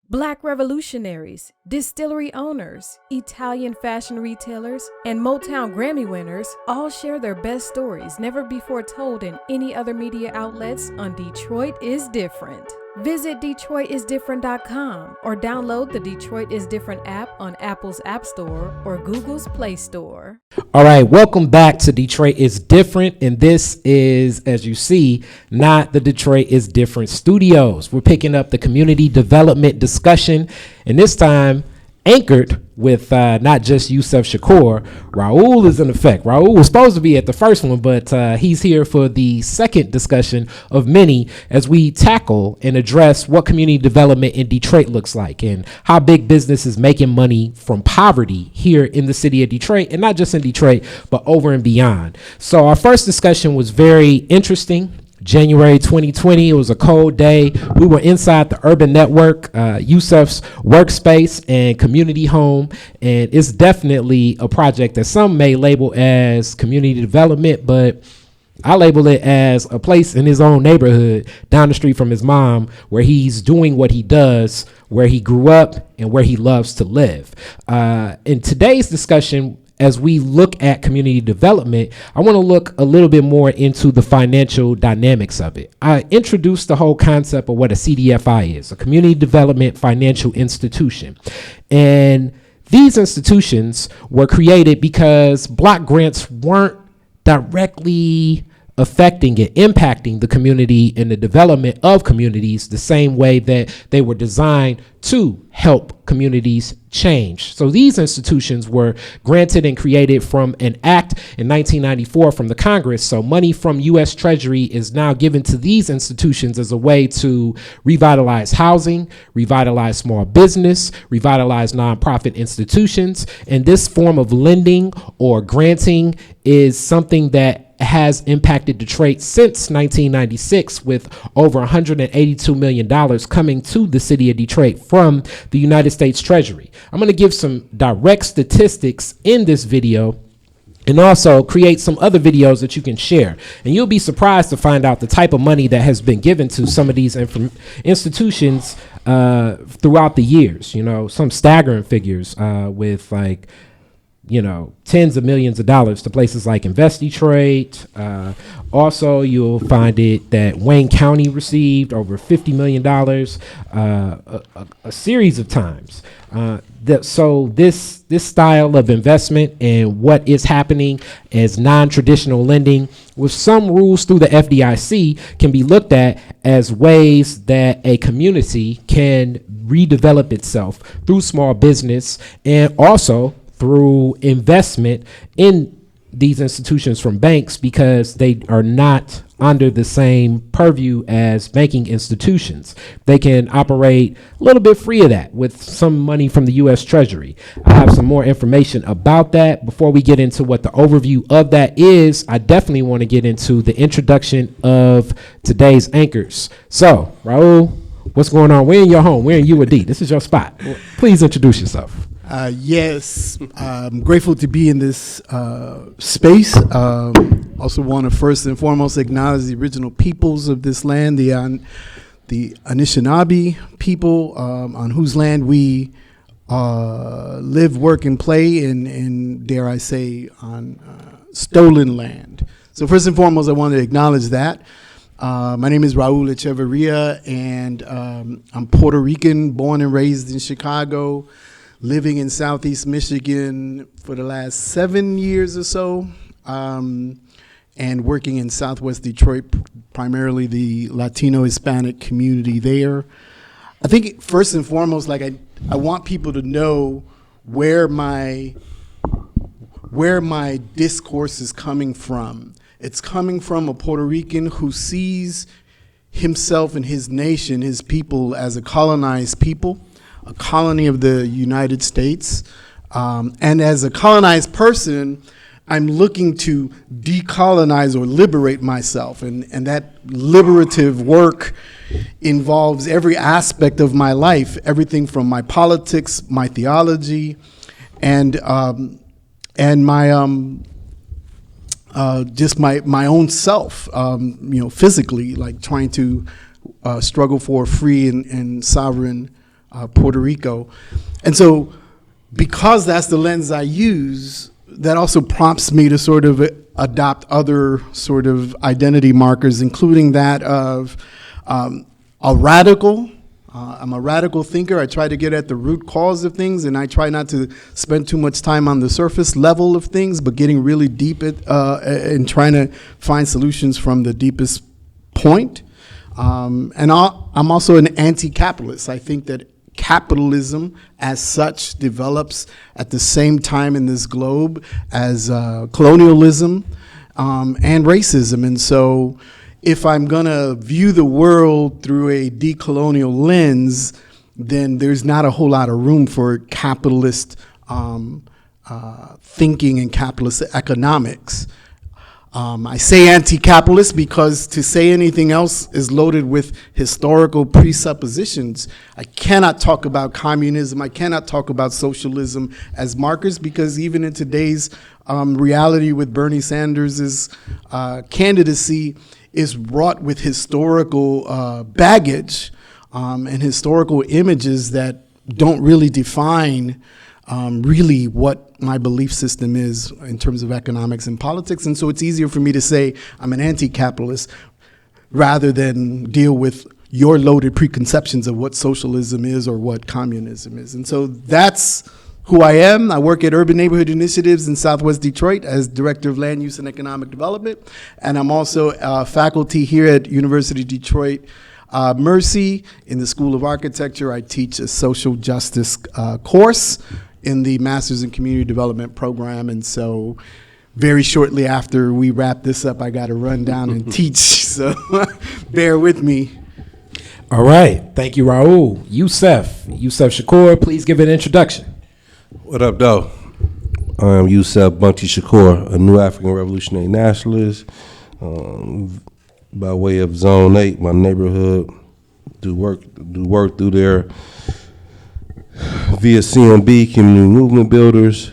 Black revolutionaries, distillery owners, Italian fashion retailers, and Motown Grammy winners all share their best stories never before told in any other media outlets on Detroit is Different. Visit DetroitisDifferent.com or download the Detroit is Different app on Apple's App Store or Google's Play Store. All right, welcome back to Detroit is Different, and this is, as you see, not the Detroit is Different studios. We're picking up the community development discussion, and this time anchored with not just Yusef Shakur. Raul is in effect. Raul was supposed to be at the first one, but he's here for the second discussion of many as we tackle and address what community development in Detroit looks like and how big business is making money from poverty here in the city of Detroit, and not just in Detroit, but over and beyond. So our first discussion was very interesting. January 2020, it was a cold day. We were inside the Urban Network, Yusef's workspace and community home, and it's definitely a project that some may label as community development, but I label it as a place in his own neighborhood down the street from his mom where he's doing what he does, where he grew up, and where he loves to live. In today's discussion, as we look at community development, I want to look a little bit more into the financial dynamics of it. I introduced the whole concept of what a CDFI is, a community development financial institution. And these institutions were created because block grants weren't directly affecting it, impacting the community and the development of communities the same way that they were designed to help communities change. So these institutions were granted and created from an act in 1994 from the Congress. So money from U.S. Treasury is now given to these institutions as a way to revitalize housing, revitalize small business, revitalize nonprofit institutions. And this form of lending or granting is something that has impacted Detroit since 1996, with over $182 million coming to the city of Detroit from the United States Treasury. I'm going to give some direct statistics in this video and also create some other videos that you can share. And you'll be surprised to find out the type of money that has been given to some of these institutions throughout the years. You know, some staggering figures with like, you know, tens of millions of dollars to places like Invest Detroit. Also, you'll find it that Wayne County received over $50 million a series of times. So this style of investment and what is happening as non-traditional lending with some rules through the FDIC can be looked at as ways that a community can redevelop itself through small business and also through investment in these institutions from banks, because they are not under the same purview as banking institutions. They can operate a little bit free of that with some money from the U.S. Treasury. I have some more information about that. Before we get into what the overview of that is, I definitely want to get into the introduction of today's anchors. So, Raul, what's going on? We're in your home. We're in UAD. This is your spot. Please introduce yourself. Yes, I'm grateful to be in this space. Also want to first and foremost acknowledge the original peoples of this land, the Anishinaabe people, on whose land we live, work, and play, and dare I say, on stolen land. So first and foremost, I want to acknowledge that. My name is Raul Echevarria, and I'm Puerto Rican, born and raised in Chicago, living in Southeast Michigan for the last 7 years or so, and working in Southwest Detroit, primarily the Latino Hispanic community there. I think first and foremost, like I want people to know where my discourse is coming from. It's coming from a Puerto Rican who sees himself and his nation, his people, as a colonized people, a colony of the United States. And as a colonized person, I'm looking to decolonize or liberate myself. And that liberative work involves every aspect of my life, everything from my politics, my theology, and my just my own self, physically, like trying to struggle for a free and sovereign Puerto Rico. And so because that's the lens I use, that also prompts me to sort of adopt other sort of identity markers, including that of a radical. I'm a radical thinker. I try to get at the root cause of things, and I try not to spend too much time on the surface level of things, but getting really deep and trying to find solutions from the deepest point. And I'm also an anti-capitalist. I think that capitalism as such develops at the same time in this globe as colonialism and racism. And so if I'm gonna view the world through a decolonial lens, then there's not a whole lot of room for capitalist thinking and capitalist economics. I say anti-capitalist because to say anything else is loaded with historical presuppositions. I cannot talk about communism, I cannot talk about socialism as markers, because even in today's reality with Bernie Sanders' candidacy is wrought with historical baggage and historical images that don't really define really what my belief system is in terms of economics and politics. And so it's easier for me to say I'm an anti-capitalist rather than deal with your loaded preconceptions of what socialism is or what communism is. And so that's who I am. I work at Urban Neighborhood Initiatives in Southwest Detroit as Director of Land Use and Economic Development. And I'm also faculty here at University of Detroit Mercy in the School of Architecture. I teach a social justice course in the Masters in Community Development program. And so very shortly after we wrap this up, I got to run down and teach. So bear with me. All right. Thank you, Raul. Yusef Shakur, please give an introduction. What up, though? I'm Yusef Bunty Shakur, a new African revolutionary nationalist. By way of Zone 8, my neighborhood, do work through there via CMB, Community Movement Builders.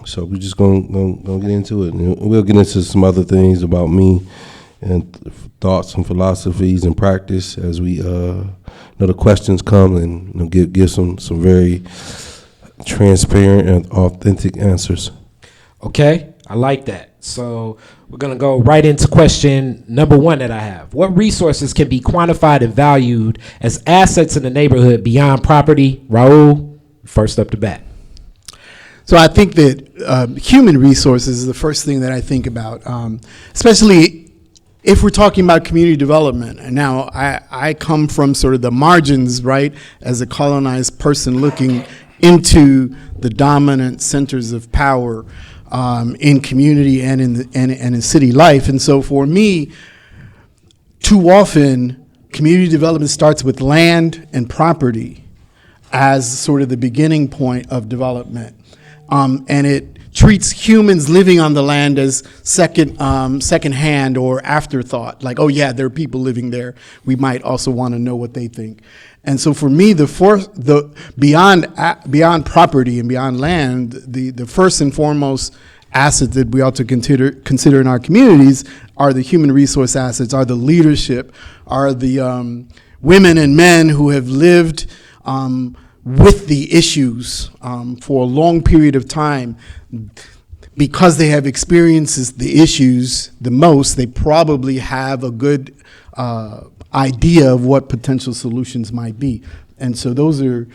So we're just gonna get into it, and we'll get into some other things about me and thoughts and philosophies and practice as we know the questions come, and give some very transparent and authentic answers. Okay, I like that. So we're going to go right into question number one that I have. What resources can be quantified and valued as assets in the neighborhood beyond property? Raul, first up to bat. So I think that human resources is the first thing that I think about, especially if we're talking about community development. And now I come from sort of the margins, right, as a colonized person looking into the dominant centers of power in community and in city life. And so for me, too often, community development starts with land and property as sort of the beginning point of development. And it treats humans living on the land as second-hand or afterthought. Like, oh yeah, there are people living there. We might also want to know what they think. And so for me, beyond property and beyond land, the first and foremost asset that we ought to consider in our communities are the human resource assets, are the leadership, are the women and men who have lived with the issues for a long period of time. Because they have experienced the issues the most, they probably have a good idea of what potential solutions might be. And so those are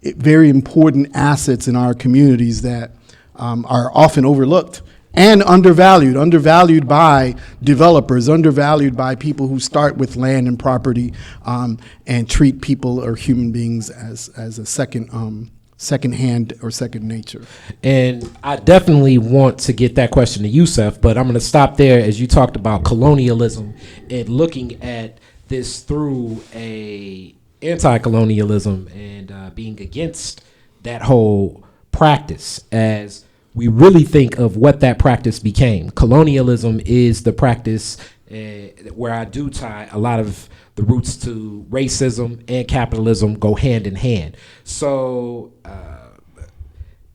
very important assets in our communities that are often overlooked and undervalued by developers, undervalued by people who start with land and property and treat people or human beings as a second hand or second nature. And I definitely want to get that question to Yusef, but I'm going to stop there as you talked about colonialism and looking at this through a anti-colonialism and being against that whole practice as we really think of what that practice became. Colonialism is the practice where I do tie a lot of the roots to racism and capitalism go hand in hand. So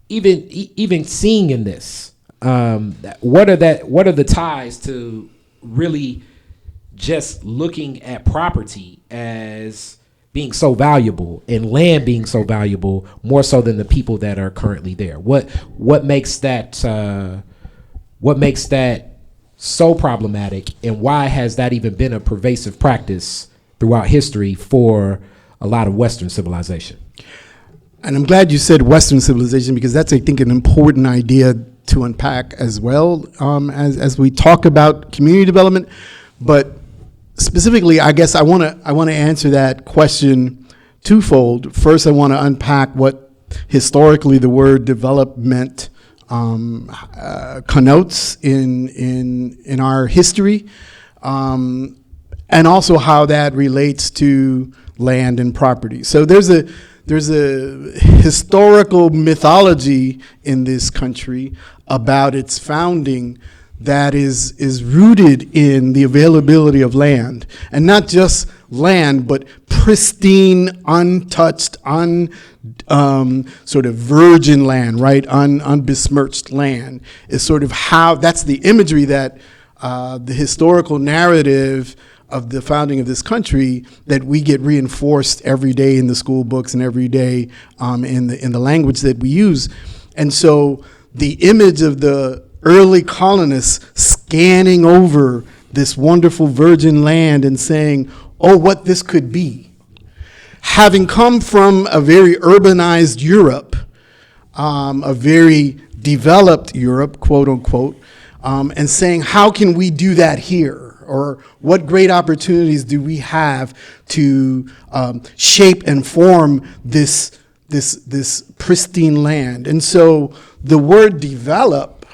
even seeing in this, what are the ties to really just looking at property as being so valuable and land being so valuable, more so than the people that are currently there? What makes that so problematic, and why has that even been a pervasive practice throughout history for a lot of Western civilization? And I'm glad you said Western civilization, because that's, I think, an important idea to unpack as well, as we talk about community development. But specifically, I guess I want to answer that question twofold. First, I want to unpack what historically the word development connotes in our history, and also how that relates to land and property. So there's a historical mythology in this country about its founding that is rooted in the availability of land, and not just land, but pristine, untouched, sort of virgin land, right? Unbesmirched land is sort of how, that's the imagery that the historical narrative of the founding of this country that we get reinforced every day in the school books and every day in the language that we use. And so the image of the early colonists scanning over this wonderful virgin land and saying, oh, what this could be. Having come from a very urbanized Europe, a very developed Europe, quote unquote, and saying, how can we do that here? Or what great opportunities do we have to shape and form this pristine land? And so the word develop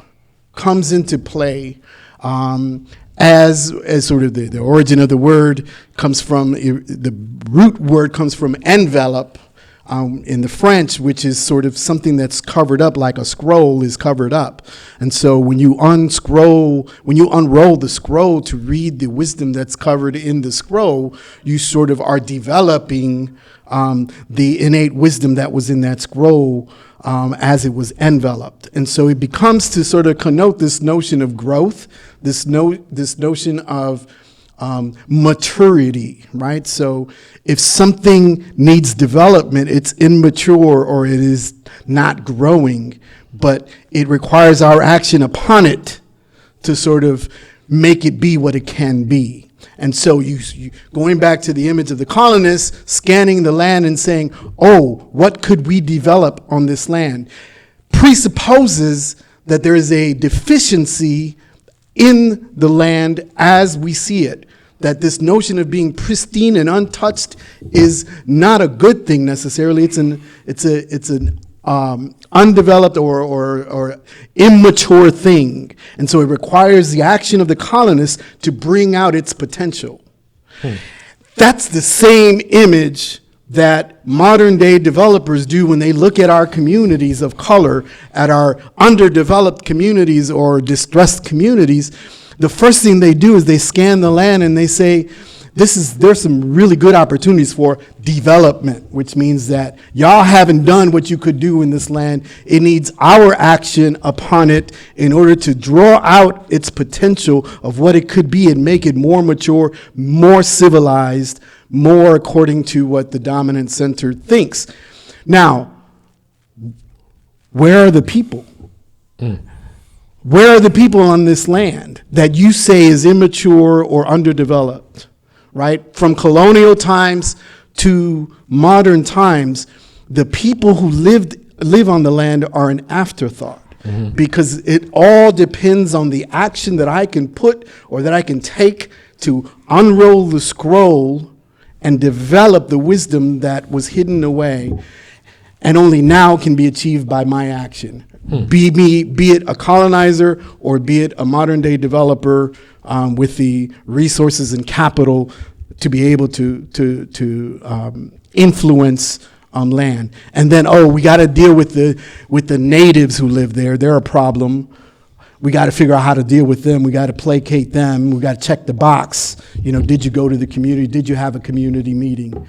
comes into play as sort of the origin of the word comes from, the root word comes from envelope in the French, which is sort of something that's covered up, like a scroll is covered up. And so when you unroll the scroll to read the wisdom that's covered in the scroll, you sort of are developing the innate wisdom that was in that scroll as it was enveloped. And so it becomes to sort of connote this notion of growth, this notion of maturity, right? So if something needs development, it's immature or it is not growing, but it requires our action upon it to sort of make it be what it can be. And so you going back to the image of the colonists, scanning the land and saying, oh, what could we develop on this land, presupposes that there is a deficiency in the land as we see it, that this notion of being pristine and untouched is not a good thing necessarily. It's an undeveloped or immature thing. And so it requires the action of the colonists to bring out its potential. That's the same image that modern day developers do when they look at our communities of color, at our underdeveloped communities or distressed communities. The first thing they do is they scan the land and they say, there's some really good opportunities for development, which means that y'all haven't done what you could do in this land. It needs our action upon it in order to draw out its potential of what it could be and make it more mature, more civilized, more according to what the dominant center thinks. Now, where are the people? Where are the people on this land that you say is immature or underdeveloped, right? From colonial times to modern times, the people who live on the land are an afterthought, because it all depends on the action that I can put or that I can take to unroll the scroll and develop the wisdom that was hidden away and only now can be achieved by my action. Be it a colonizer or be it a modern day developer with the resources and capital to be able to influence land. And then, we got to deal with the natives who live there. They're a problem. We got to figure out how to deal with them. We got to placate them. We got to check the box. Did you go to the community? Did you have a community meeting?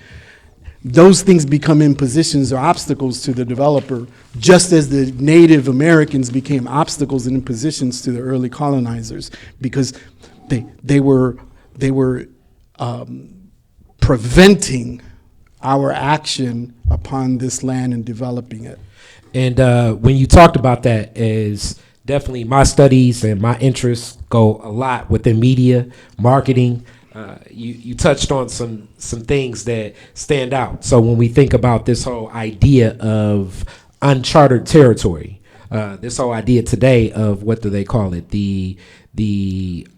Those things become impositions or obstacles to the developer, just as the Native Americans became obstacles and impositions to the early colonizers, because they were preventing our action upon this land and developing it. And when you talked about that, is definitely my studies and my interests go a lot within media, marketing. You touched on some things that stand out. So when we think about this whole idea of uncharted territory, this whole idea today of, what do they call it? The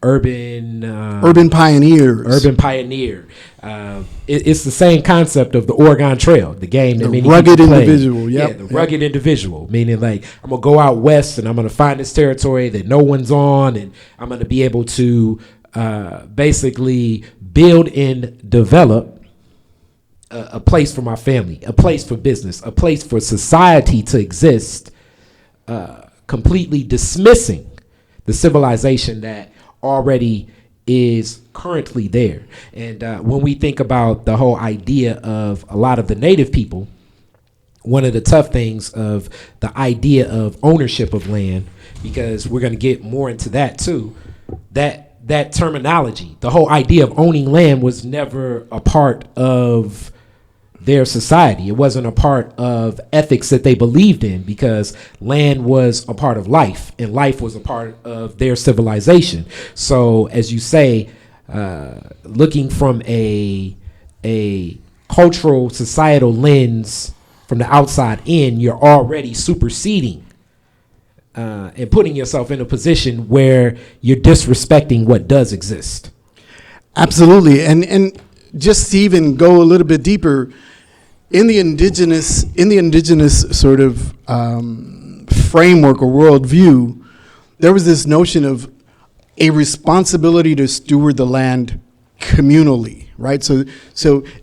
urban pioneers. Urban pioneer. It's the same concept of the Oregon Trail, the game that many rugged people play. Individual. Yep. Yeah, the rugged individual, meaning like, I'm gonna go out west and I'm gonna find this territory that no one's on, and I'm gonna be able to basically build and develop a place for my family, a place for business, a place for society to exist, completely dismissing the civilization that already is currently there. And when we think about the whole idea of a lot of the native people, one of the tough things of the idea of ownership of land, because we're going to get more into that too, that terminology, the whole idea of owning land was never a part of their society. It wasn't a part of ethics that they believed in, because land was a part of life, and life was a part of their civilization. So as you say, looking from a cultural, societal lens from the outside in, you're already superseding and putting yourself in a position where you're disrespecting what does exist. Absolutely. And just to even go a little bit deeper, in the indigenous sort of framework or worldview, there was this notion of a responsibility to steward the land communally, right? So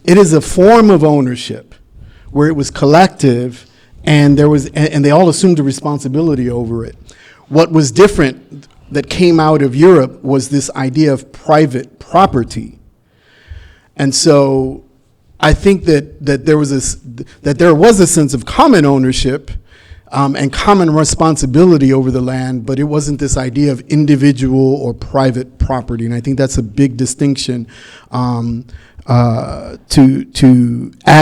it is a form of ownership where it was collective, and they all assumed a responsibility over it. What was different that came out of Europe was this idea of private property. And so I think that there was a sense of common ownership and common responsibility over the land, but it wasn't this idea of individual or private property. And I think that's a big distinction to add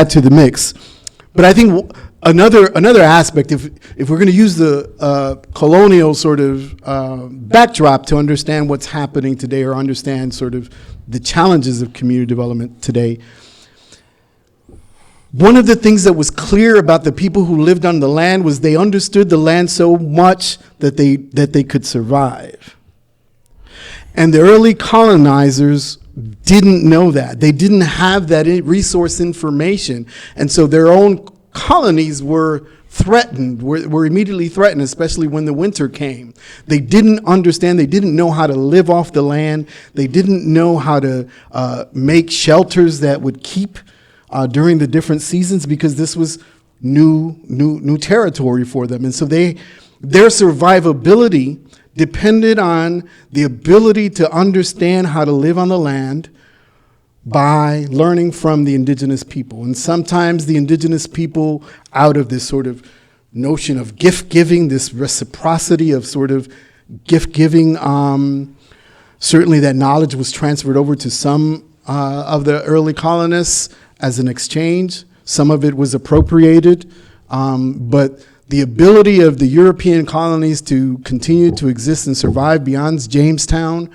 to the mix. But I think another aspect, if we're going to use the colonial sort of backdrop to understand what's happening today, or understand sort of the challenges of community development today, one of the things that was clear about the people who lived on the land was they understood the land so much that they could survive. And the early colonizers didn't know that. They didn't have that resource information. And so their own colonies were threatened, were immediately threatened, especially when the winter came. They didn't understand, they didn't know how to live off the land. They didn't know how to make shelters that would keep during the different seasons, because this was new territory for them. And so their survivability depended on the ability to understand how to live on the land by learning from the indigenous people. And sometimes the indigenous people, out of this sort of notion of gift giving, this reciprocity of sort of gift giving, certainly that knowledge was transferred over to some of the early colonists as an exchange. Some of it was appropriated, but the ability of the European colonies to continue to exist and survive beyond Jamestown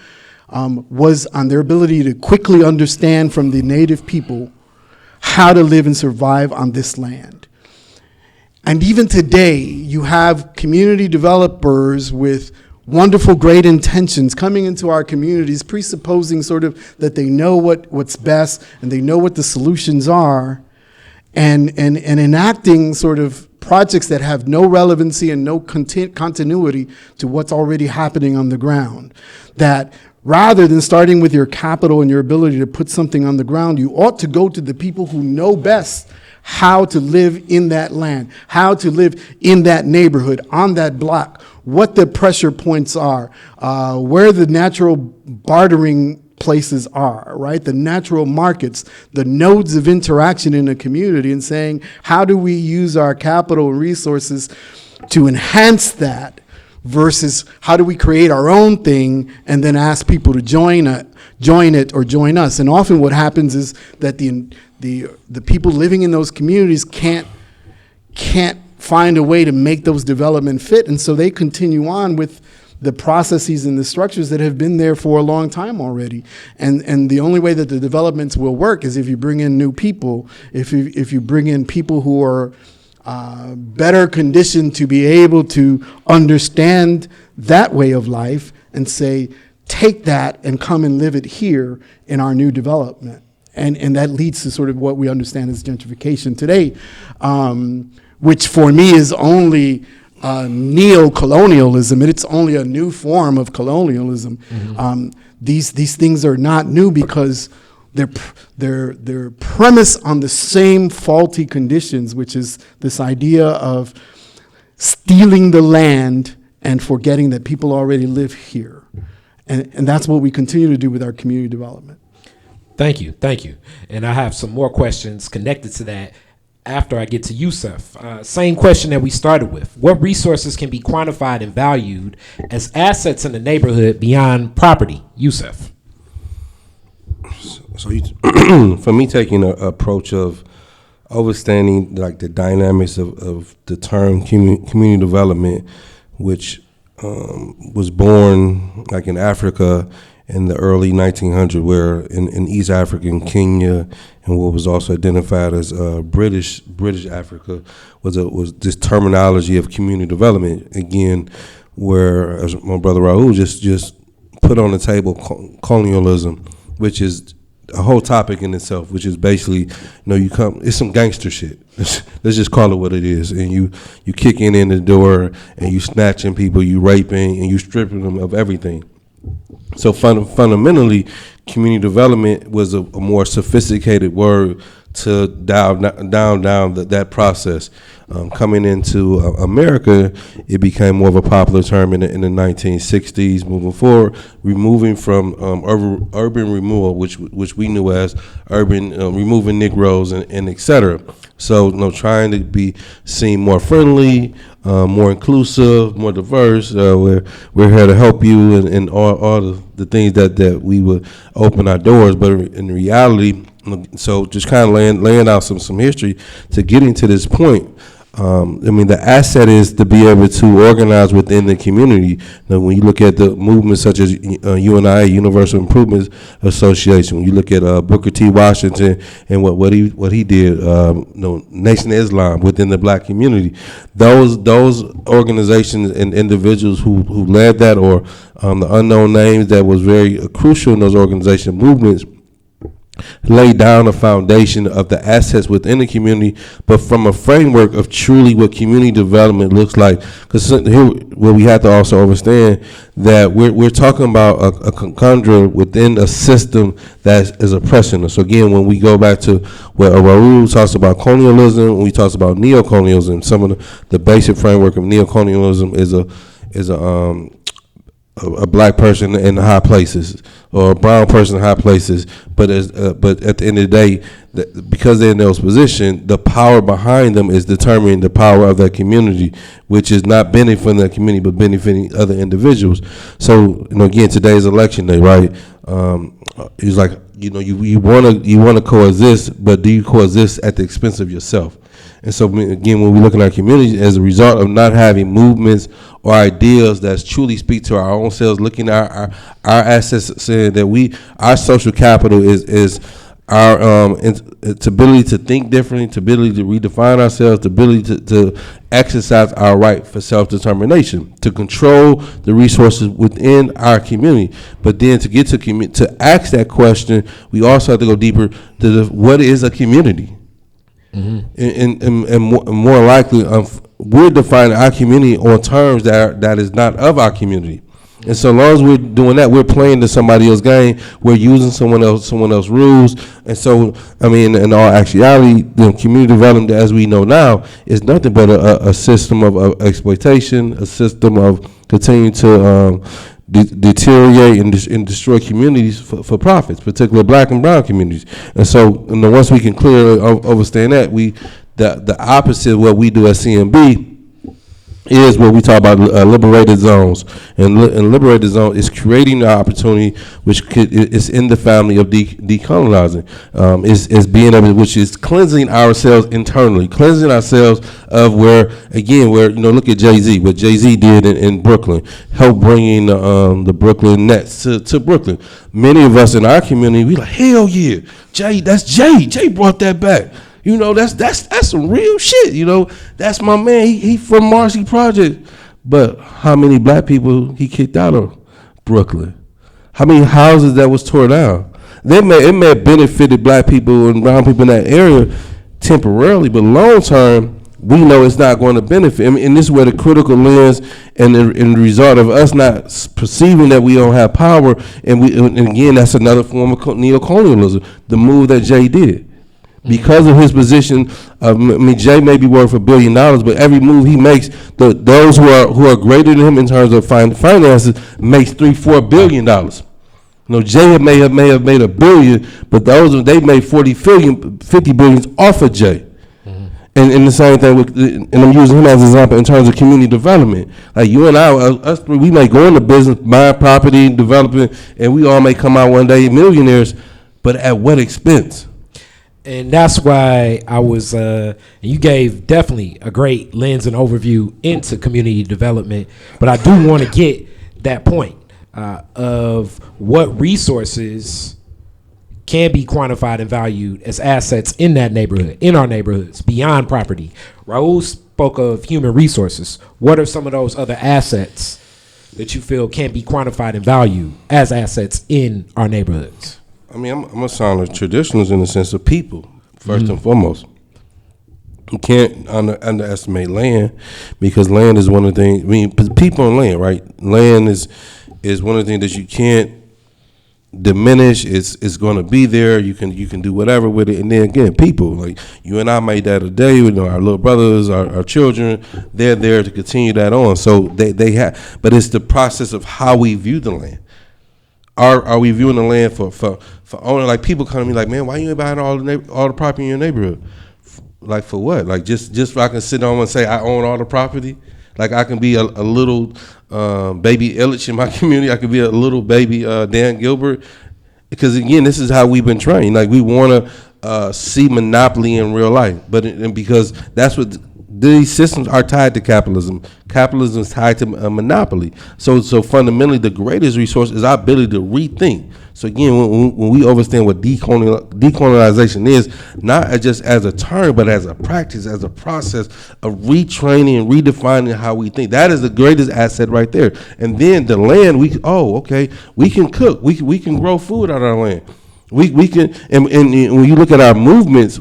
was on their ability to quickly understand from the native people how to live and survive on this land. And even today, you have community developers with wonderful, great intentions coming into our communities, presupposing sort of that they know what's best and they know what the solutions are, and enacting sort of projects that have no relevancy and no continuity to what's already happening on the ground. That rather than starting with your capital and your ability to put something on the ground, you ought to go to the people who know best how to live in that land, how to live in that neighborhood, on that block, what the pressure points are, where the natural bartering places are, right? The natural markets, the nodes of interaction in a community, and saying, how do we use our capital and resources to enhance that, versus how do we create our own thing and then ask people to join it or join us. And often what happens is that the the people living in those communities can't find a way to make those development fit, and so they continue on with the processes and the structures that have been there for a long time already. And the only way that the developments will work is if you bring in new people, if you bring in people who are better conditioned to be able to understand that way of life and say, take that and come and live it here in our new development. And that leads to sort of what we understand as gentrification today, which for me is only neo-colonialism. It's only a new form of colonialism. Mm-hmm. These things are not new because they're premised on the same faulty conditions, which is this idea of stealing the land and forgetting that people already live here. And that's what we continue to do with our community development. Thank you. And I have some more questions connected to that after I get to Yusef. Same question that we started with. What resources can be quantified and valued as assets in the neighborhood beyond property? Yusef. So for me, taking an approach of understanding like the dynamics of the term community development, which was born like in Africa in the early 1900s, where in East Africa, in Kenya, and what was also identified as British Africa, was this terminology of community development. Again, where, as my brother Raul just put on the table, colonialism, which is a whole topic in itself, which is basically, it's some gangster shit. Let's just call it what it is. And you kicking in the door and you snatching people, you raping, and you stripping them of everything. So fundamentally, community development was a more sophisticated word to down that process. Coming into America, it became more of a popular term in the 1960s. Moving forward, removing from urban removal, which we knew as urban removing Negroes and et cetera. So, trying to be seen more friendly, more inclusive, more diverse. We're here to help you and all the things that we would open our doors. But in reality, so just kind of laying out some history to getting to this point. The asset is to be able to organize within the community. Now, when you look at the movements such as UNIA, Universal Improvement Association, when you look at Booker T. Washington and what he did, Nation of Islam within the black community, those organizations and individuals who led that, or the unknown names that was very crucial in those organization movements, lay down a foundation of the assets within the community, but from a framework of truly what community development looks like. Because here, what we have to also understand that we're talking about a conundrum within a system that is oppressing us. So again, when we go back to what Raul talks about colonialism, when we talk about neocolonialism, some of the basic framework of neocolonialism is a black person in high places or a brown person in high places, but at the end of the day, because they're in those positions, the power behind them is determining the power of that community, which is not benefiting that community but benefiting other individuals. So again, today's election day, right? It's like you want to coexist, but do you coexist at the expense of yourself? And so, again, when we look at our community, as a result of not having movements or ideas that truly speak to our own selves, looking at our assets, saying that our social capital is our ability to think differently, the ability to redefine ourselves, the ability to exercise our right for self-determination, to control the resources within our community. But then to get to ask that question, we also have to go deeper to what is a community? Mm-hmm. And more likely, we're defining our community on terms that is not of our community. And so long as we're doing that, we're playing to somebody else's game. We're using someone else's rules. And so, in all actuality, the community development, as we know now, is nothing but a system of exploitation, a system of continuing to deteriorate and destroy communities for profits, particularly black and brown communities. And so, once we can clearly understand that, the opposite of what we do at CMB is what we talk about liberated zones, and liberated zone is creating the opportunity is in the family of decolonizing, is being able, which is cleansing ourselves internally, cleansing ourselves of where look at Jay-Z, what Jay-Z did in Brooklyn, help bringing the Brooklyn Nets to Brooklyn. Many of us in our community, we like, hell yeah, Jay brought that back. That's some real shit. That's my man. He from Marcy Project. But how many black people he kicked out of Brooklyn? How many houses that was torn down? It may have benefited black people and brown people in that area temporarily, but long term, we know it's not going to benefit. And this is where the critical lens and the result of us not perceiving that we don't have power, and again, that's another form of neocolonialism, the move that Jay did. Because of his position, Jay may be worth $1 billion, but every move he makes, those who are greater than him in terms of finances makes $3-4 billion. Jay may have made $1 billion, but they made 50 billions off of Jay. Mm-hmm. And the same thing and I'm using him as an example in terms of community development. Like you and I, us three, we may go into business, buying property, developing, and we all may come out one day millionaires, but at what expense? And that's why I was, you gave definitely a great lens and overview into community development, but I do want to get that point of what resources can be quantified and valued as assets in that neighborhood, in our neighborhoods, beyond property. Raul spoke of human resources. What are some of those other assets that you feel can be quantified and valued as assets in our neighborhoods? I'm a sound of traditionalists in the sense of people, first and foremost. You can't underestimate land, because land is one of the things, people and land, right? Land is one of the things that you can't diminish. It's going to be there. You can do whatever with it. And then again, people, like you and I made that a day, our little brothers, our children, they're there to continue that on. So they have, but it's the process of how we view the land. Are we viewing the land for owning? Like people come to me like, man, why you ain't buying all the property in your neighborhood? Like for what? Like just so I can sit on and say I own all the property? Like I can be a little baby Illich in my community. I could be a little baby Dan Gilbert. Because again, this is how we've been trained. Like we want to see monopoly in real life, and because that's what these systems are tied to capitalism. Capitalism is tied to a monopoly. So fundamentally, the greatest resource is our ability to rethink. So again, when we understand what decolonization is, not just as a term, but as a practice, as a process of retraining and redefining how we think, that is the greatest asset right there. And then the land, we can cook, we can grow food out of our land. We can, and when you look at our movements,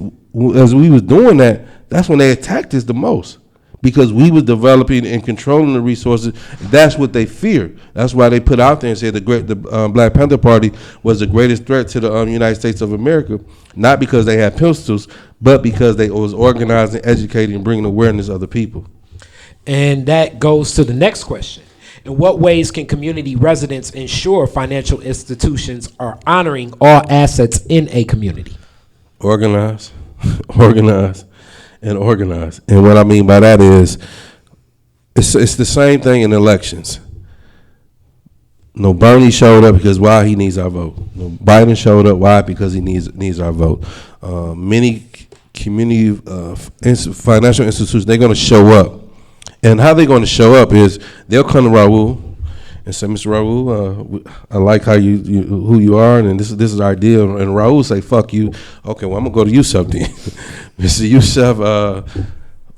as we was doing that, that's when they attacked us the most, because we was developing and controlling the resources. That's what they feared. That's why they put out there and said the Black Panther Party was the greatest threat to the United States of America, not because they had pistols, but because they was organizing, educating, and bringing awareness of the people. And that goes to the next question. In what ways can community residents ensure financial institutions are honoring all assets in a community? Organize. And organize. And what I mean by that is, it's the same thing in elections. Bernie showed up because why? He needs our vote. Biden showed up, why? Because he needs our vote. Many community financial institutions, they're going to show up. And how they're going to show up is they'll come to Raul and say, Mr. Raul, I like how you who you are, and this is our deal. And Raul say, fuck you. Okay, well, I'm going to go to Yusef then. Mr. Yusef,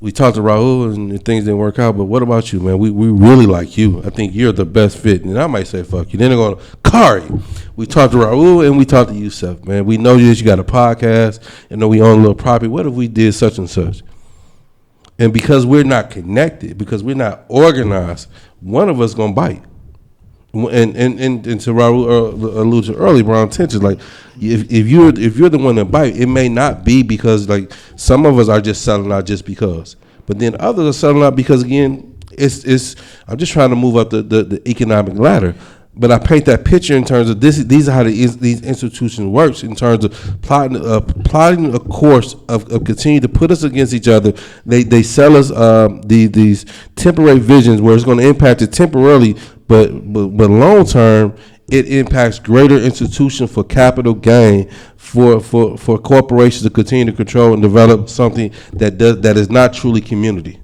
we talked to Raul and things didn't work out, but what about you, man? We really like you. I think you're the best fit. And I might say, fuck you. Then they're going to, Khary. We talked to Raul and we talked to Yusef, man. We know you got a podcast, and know we own a little property. What if we did such and such? And because we're not connected, because we're not organized, one of us going to bite. And to Raul alluded to earlier, around tensions, like if you're the one that bite, it may not be because like some of us are just selling out just because, but then others are selling out because again, it's I'm just trying to move up the economic ladder. But I paint that picture in terms of this. These are how these institutions works in terms of plotting a course of continue to put us against each other. They sell us these temporary visions where it's going to impact it temporarily, but long term it impacts greater institution for capital gain for corporations to continue to control and develop something that is not truly community.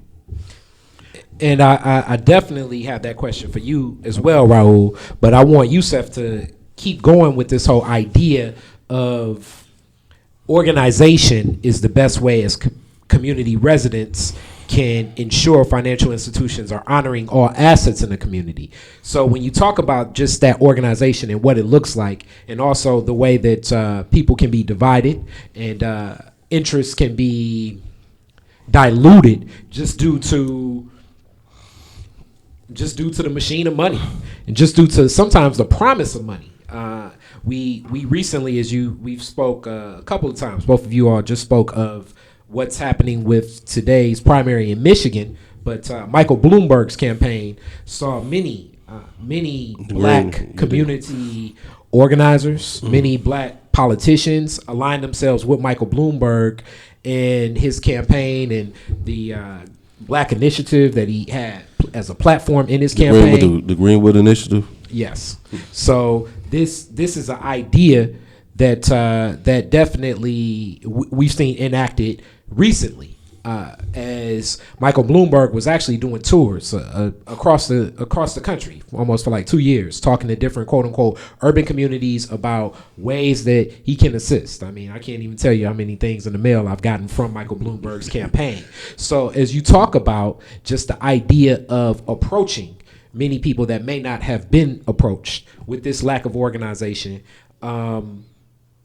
And I definitely have that question for you as well, Raul. But I want Yusef to keep going with this whole idea of organization is the best way as community residents can ensure financial institutions are honoring all assets in the community. So when you talk about just that organization and what it looks like, and also the way that people can be divided and interests can be diluted just due to the machine of money, and just due to sometimes the promise of money. We recently, we've spoke a couple of times, both of you all just spoke of what's happening with today's primary in Michigan, but Michael Bloomberg's campaign saw many black community organizers, many black politicians align themselves with Michael Bloomberg and his campaign and the black initiative that he had as a platform in his campaign. The Greenwood Initiative? Yes. So this is an idea that that definitely we've seen enacted recently, as Michael Bloomberg was actually doing tours across the country almost for like 2 years, talking to different quote unquote urban communities about ways that he can assist. I mean, I can't even tell you how many things in the mail I've gotten from Michael Bloomberg's campaign. So as you talk about just the idea of approaching many people that may not have been approached with this lack of organization,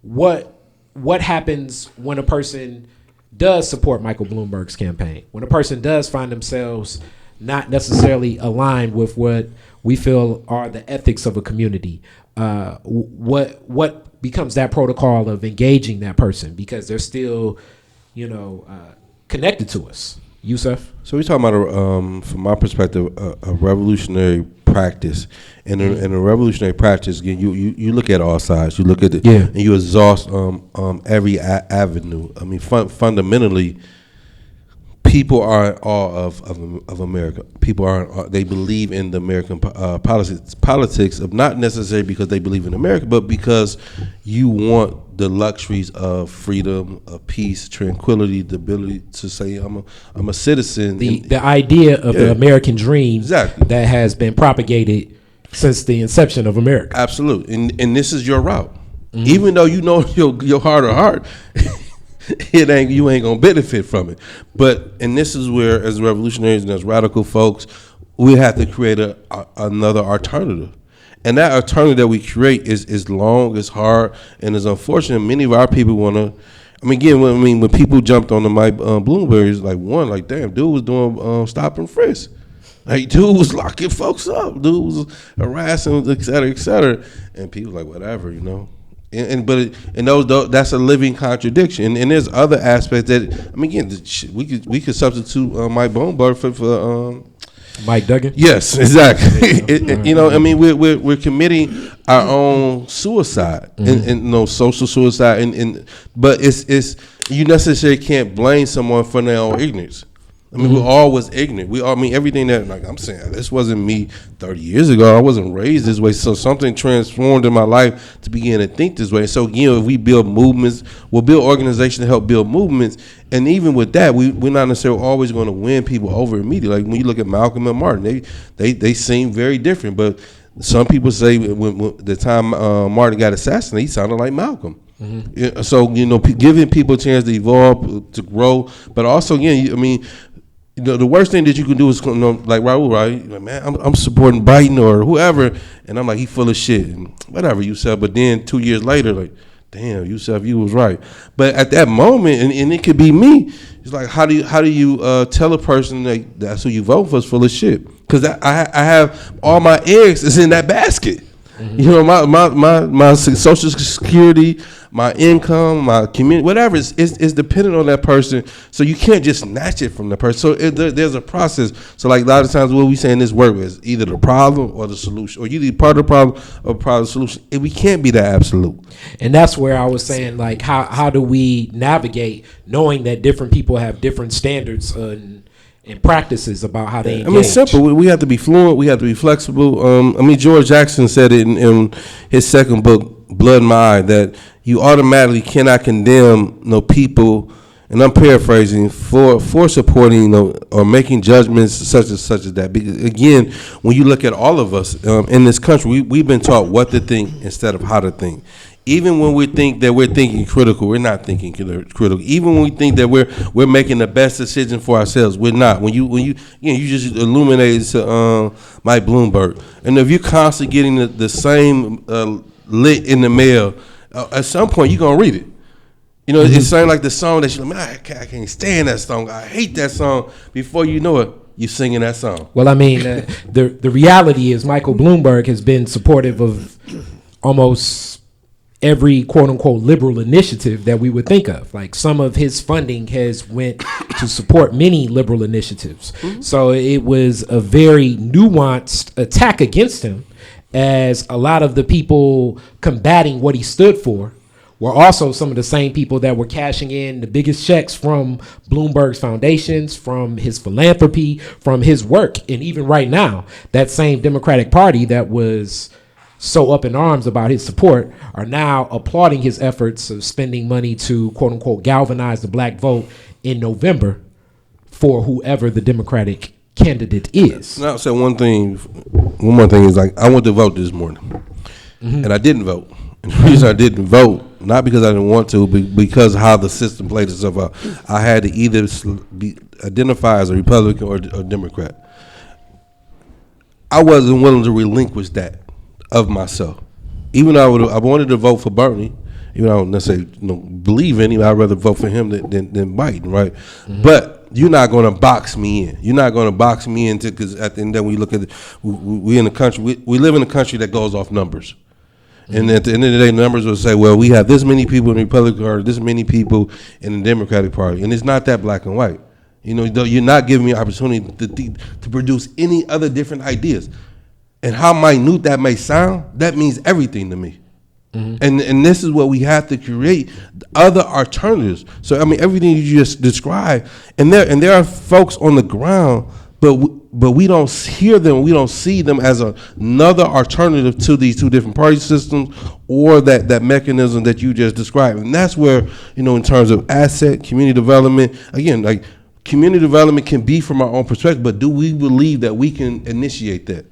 what happens when a person does support Michael Bloomberg's campaign, when a person does find themselves not necessarily aligned with what we feel are the ethics of a community? What becomes that protocol of engaging that person, because they're still, connected to us? Yusef? So we're talking about, from my perspective, a revolutionary practice. And in a revolutionary practice, again, you look at all sides. You look at it, and you exhaust every avenue. I mean, fundamentally, people are in awe of America. People they believe in the American politics of not necessarily because they believe in America, but because you want the luxuries of freedom, of peace, tranquility, the ability to say I'm a citizen. The idea of the American dream, exactly, that has been propagated since the inception of America. Absolutely, and this is your route. Mm-hmm. Even though you know your heart of heart, you ain't gonna benefit from it. And this is where, as revolutionaries and as radical folks, we have to create another alternative. And that alternative that we create is long, it's hard, and it's unfortunate. Many of our people want to. When people jumped on the Mike Bloomberg, it's like, damn, dude was doing stop and frisk. Like, dude was locking folks up. Dude was harassing, et cetera, and people like, whatever, that's a living contradiction. And there's other aspects that we could substitute Mike Bloomberg for Mike Duggan. Yes, exactly. We're committing our own suicide, and social suicide, but it's you necessarily can't blame someone for their own ignorance. We're always ignorant. Everything that, like I'm saying, this wasn't me 30 years ago. I wasn't raised this way. So something transformed in my life to begin to think this way. So, if we build movements, we'll build organizations to help build movements. And even with that, we're not necessarily always going to win people over immediately. Like when you look at Malcolm and Martin, they seem very different. But some people say when the time Martin got assassinated, he sounded like Malcolm. Mm-hmm. So, giving people a chance to evolve, to grow. But also, the worst thing that you can do is, like Raul, right? Man, I'm supporting Biden or whoever, and I'm like, he full of shit, and whatever, Yusef. But then 2 years later, like, damn, Yusef, you was right. But at that moment, and it could be me, it's like, how do you tell a person that that's who you vote for is full of shit? Because I have all my eggs is in that basket. Mm-hmm. My Social Security, my income, my community, whatever is dependent on that person. So you can't just snatch it from the person. So there's a process. So like a lot of times what we say in this work is either the problem or the solution, or you either part of the problem or part of the solution. And we can't be that absolute. And that's where I was saying, like, how do we navigate knowing that different people have different standards and practices about how they engage? I mean, it's simple. We have to be fluent. We have to be flexible. George Jackson said it in his second book, Blood in My Eye, that you automatically cannot condemn people, and I'm paraphrasing, for supporting or making judgments such as that. Because again, when you look at all of us in this country, we've been taught what to think instead of how to think. Even when we think that we're thinking critical, we're not thinking critical. Even when we think that we're making the best decision for ourselves, we're not. When you just illuminated to Mike Bloomberg, and if you're constantly getting the same lit in the mail, at some point you're gonna read it. It's something like the song that you're like, man, I can't stand that song. I hate that song. Before you know it, you're singing that song. Well, I mean, the reality is Michael Bloomberg has been supportive of almost every quote unquote liberal initiative that we would think of. Like, some of his funding has went to support many liberal initiatives. Mm-hmm. So it was a very nuanced attack against him, as a lot of the people combating what he stood for were also some of the same people that were cashing in the biggest checks from Bloomberg's foundations, from his philanthropy, from his work. And even right now, that same Democratic Party that was so up in arms about his support are now applauding his efforts of spending money to quote unquote galvanize the black vote in November for whoever the Democratic candidate is. Now, so one more thing is, like, I went to vote this morning, and I didn't vote. And the reason I didn't vote, not because I didn't want to, but because how the system played itself out. I had to either identify as a Republican or Democrat. I wasn't willing to relinquish that of myself. Even though I wanted to vote for Bernie, even though I don't necessarily believe in him, I'd rather vote for him than Biden, right? Mm-hmm. But you're not going to box me in. You're not going to box me into, because at the end of the day, when you look at it, we in a country, we live in a country that goes off numbers. Mm-hmm. And at the end of the day, numbers will say, well, we have this many people in the Republican Party, this many people in the Democratic Party. And it's not that black and white. You're not giving me an opportunity to produce any other different ideas. And how minute that may sound, that means everything to me. Mm-hmm. And this is what we have to create, other alternatives. So, everything you just described, and there are folks on the ground, but we don't hear them, we don't see them as another alternative to these two different party systems or that mechanism that you just described. And that's where, in terms of asset, community development, again, like, community development can be from our own perspective, but do we believe that we can initiate that?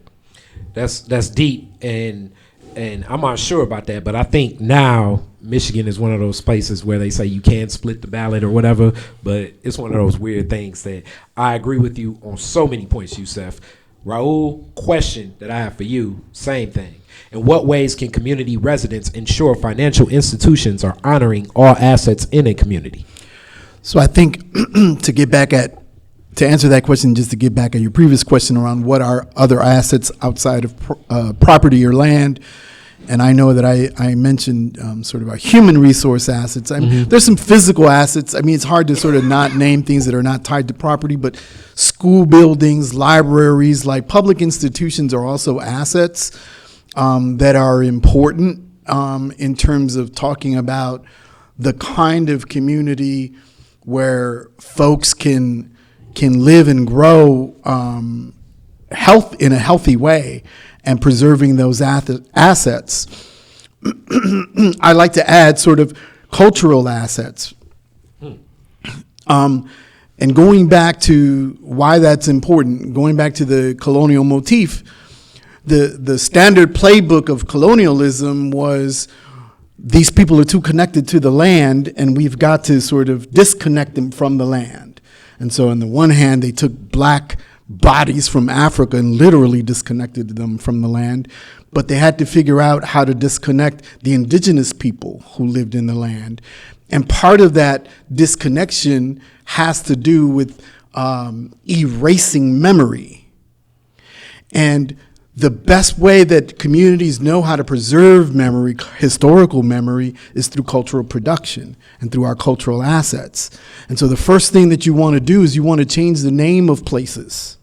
That's deep, and I'm not sure about that, but I think now Michigan is one of those places where they say you can split the ballot or whatever, but it's one of those weird things that I agree with you on so many points, Yusef. Raul, question that I have for you, same thing. In what ways can community residents ensure financial institutions are honoring all assets in a community? So I think to answer that question, just to get back at your previous question around what are other assets outside of property or land, and I know that I mentioned sort of our human resource assets. There's some physical assets. It's hard to sort of not name things that are not tied to property, but school buildings, libraries, like public institutions are also assets that are important in terms of talking about the kind of community where folks can live and grow in a healthy way and preserving those assets. I like to add sort of cultural assets. And going back to why that's important, going back to the colonial motif, the standard playbook of colonialism was these people are too connected to the land and we've got to sort of disconnect them from the land. And so on the one hand, they took black bodies from Africa and literally disconnected them from the land, but they had to figure out how to disconnect the indigenous people who lived in the land. And part of that disconnection has to do with erasing memory. And the best way that communities know how to preserve memory, historical memory, is through cultural production and through our cultural assets. And so the first thing that you want to do is you want to change the name of places.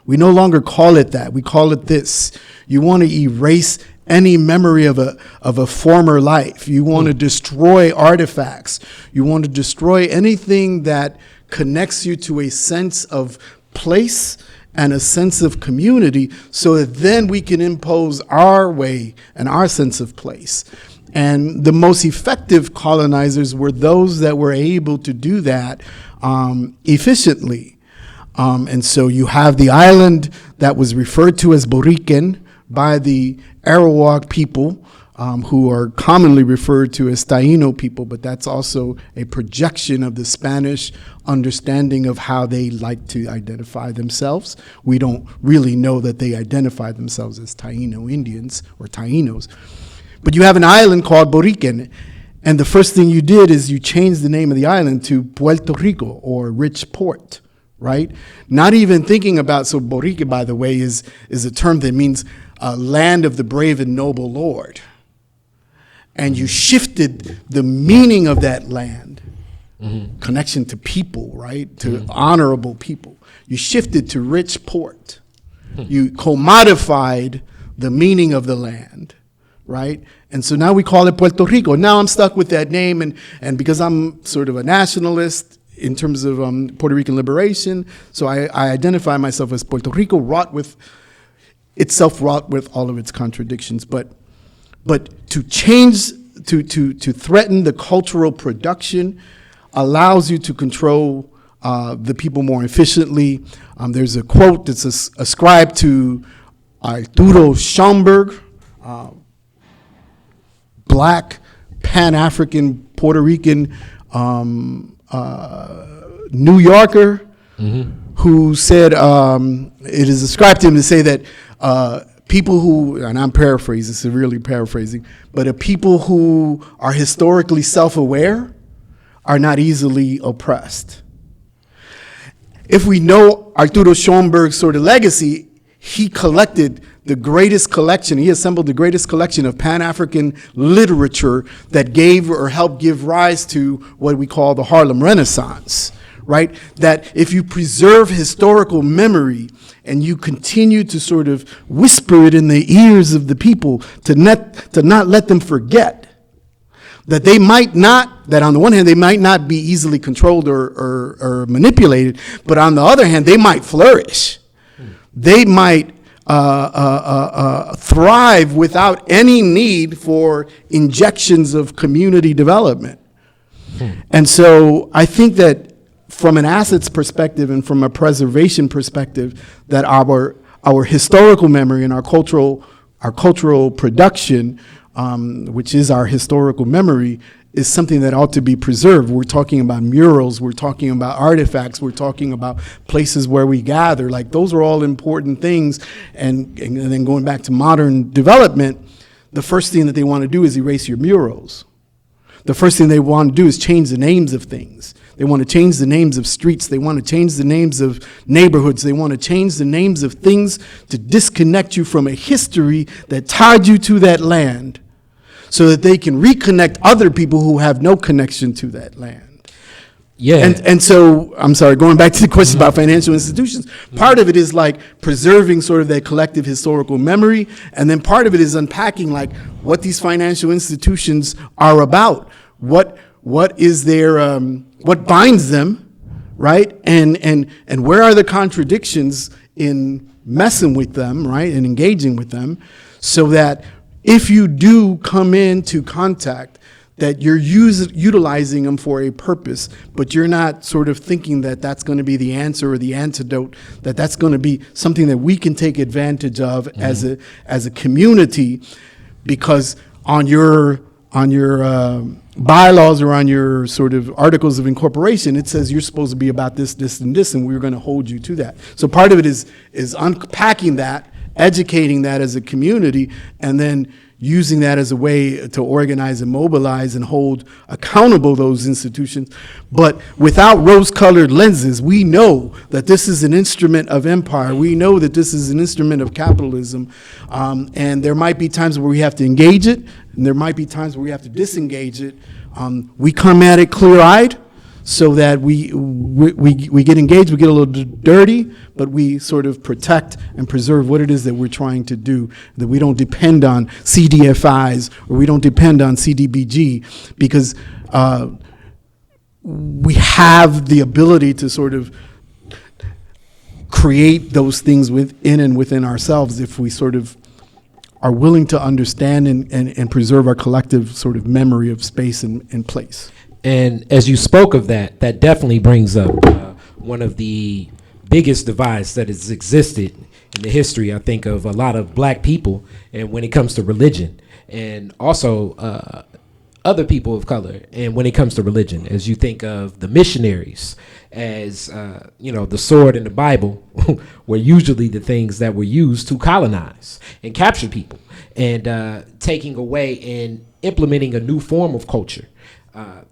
We no longer call it that. We call it this. You want to erase any memory of a former life. You want to destroy artifacts. You want to destroy anything that connects you to a sense of place and a sense of community, so that then we can impose our way and our sense of place. And the most effective colonizers were those that were able to do that efficiently. And so you have the island that was referred to as Boriquen by the Arawak people, who are commonly referred to as Taino people, but that's also a projection of the Spanish understanding of how they like to identify themselves. We don't really know that they identify themselves as Taino Indians or Tainos. But you have an island called Boriquen, and the first thing you did is you changed the name of the island to Puerto Rico, or Rich Port, right? Not even thinking about, so Boriquen, by the way, is a term that means land of the brave and noble lord. And you shifted the meaning of that land, connection to people, right, to honorable people. You shifted to Rich Port. You commodified the meaning of the land, right? And so now we call it Puerto Rico. Now I'm stuck with that name, and because I'm sort of a nationalist in terms of Puerto Rican liberation, so I identify myself as Puerto Rico, wrought with all of its contradictions, but to change, to threaten the cultural production allows you to control the people more efficiently. There's a quote that's ascribed to Arturo Schomburg, Black, Pan-African, Puerto Rican New Yorker, who said, it is ascribed to him to say that people who, and I'm paraphrasing, severely paraphrasing, but people who are historically self-aware are not easily oppressed. If we know Arturo Schomburg's sort of legacy, he collected the greatest collection, he assembled the greatest collection of Pan-African literature that gave or helped give rise to what we call the Harlem Renaissance, right? That if you preserve historical memory and you continue to sort of whisper it in the ears of the people to not let them forget, that they might not, that on the one hand, they might not be easily controlled or manipulated, but on the other hand, they might flourish. They might thrive without any need for injections of community development. And so I think that from an assets perspective and from a preservation perspective, that our historical memory and our cultural production, which is our historical memory, is something that ought to be preserved. We're talking about murals, we're talking about artifacts, we're talking about places where we gather. Like, those are all important things. And then going back to modern development, the first thing that they want to do is erase your murals. The first thing they want to do is change the names of things. They want to change the names of streets. They want to change the names of neighborhoods. They want to change the names of things to disconnect you from a history that tied you to that land, so that they can reconnect other people who have no connection to that land. Yeah. And so, I'm sorry, going back to the question about financial institutions, part of it is like preserving sort of that collective historical memory, and then part of it is unpacking like what these financial institutions are about. What is their, what binds them, right? And where are the contradictions in messing with them, right? And engaging with them, so that if you do come into contact, that you're utilizing them for a purpose, but you're not sort of thinking that that's going to be the answer or the antidote, that that's going to be something that we can take advantage of as a community, because on your bylaws or on your sort of articles of incorporation, it says you're supposed to be about this, this, and this, and we're going to hold you to that. So part of it is unpacking that, educating that as a community, and then using that as a way to organize and mobilize and hold accountable those institutions. But without rose-colored lenses, we know that this is an instrument of empire. We know that this is an instrument of capitalism. And there might be times where we have to engage it, and there might be times where we have to disengage it. We come at it clear-eyed, so that we get engaged, we get a little dirty, but we sort of protect and preserve what it is that we're trying to do, that we don't depend on CDFIs or we don't depend on CDBG, because we have the ability to sort of create those things within ourselves if we sort of are willing to understand and preserve our collective sort of memory of space and place. And as you spoke of that, that definitely brings up one of the biggest divides that has existed in the history, I think, of a lot of black people, and when it comes to religion, and also other people of color, and when it comes to religion, as you think of the missionaries, as the sword in the Bible were usually the things that were used to colonize and capture people, and taking away and implementing a new form of culture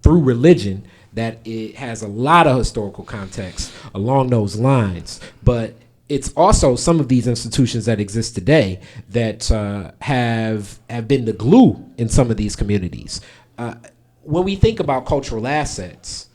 through religion, that it has a lot of historical context along those lines. But it's also some of these institutions that exist today that have been the glue in some of these communities. When we think about cultural assets,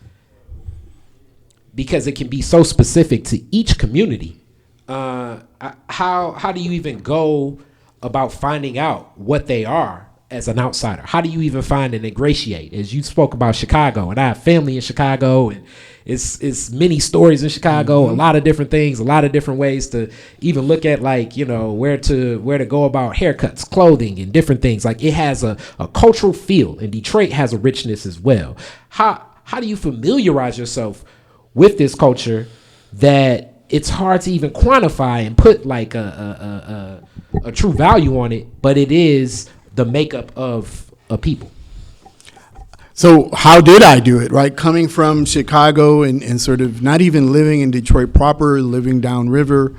because it can be so specific to each community, how do you even go about finding out what they are as an outsider? How do you even find and ingratiate? As you spoke about Chicago, and I have family in Chicago, and it's many stories in Chicago, a lot of different things, a lot of different ways to even look at, like, where to go about haircuts, clothing, and different things. Like, it has a cultural feel, and Detroit has a richness as well. How do you familiarize yourself with this culture that it's hard to even quantify and put like a true value on it, but it is the makeup of a people? So how did I do it, right? Coming from Chicago and sort of not even living in Detroit proper, living downriver,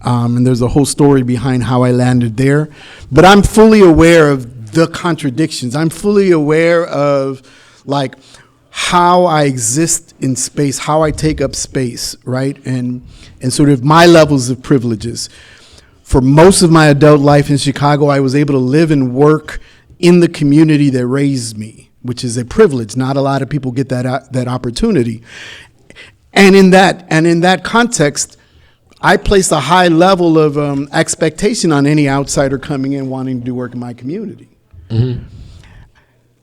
and there's a whole story behind how I landed there. But I'm fully aware of the contradictions. I'm fully aware of, like, how I exist in space, how I take up space, right? And sort of my levels of privileges. For most of my adult life in Chicago, I was able to live and work in the community that raised me, which is a privilege. Not a lot of people get that opportunity. And in that context, I place a high level of expectation on any outsider coming in wanting to do work in my community. Mm-hmm.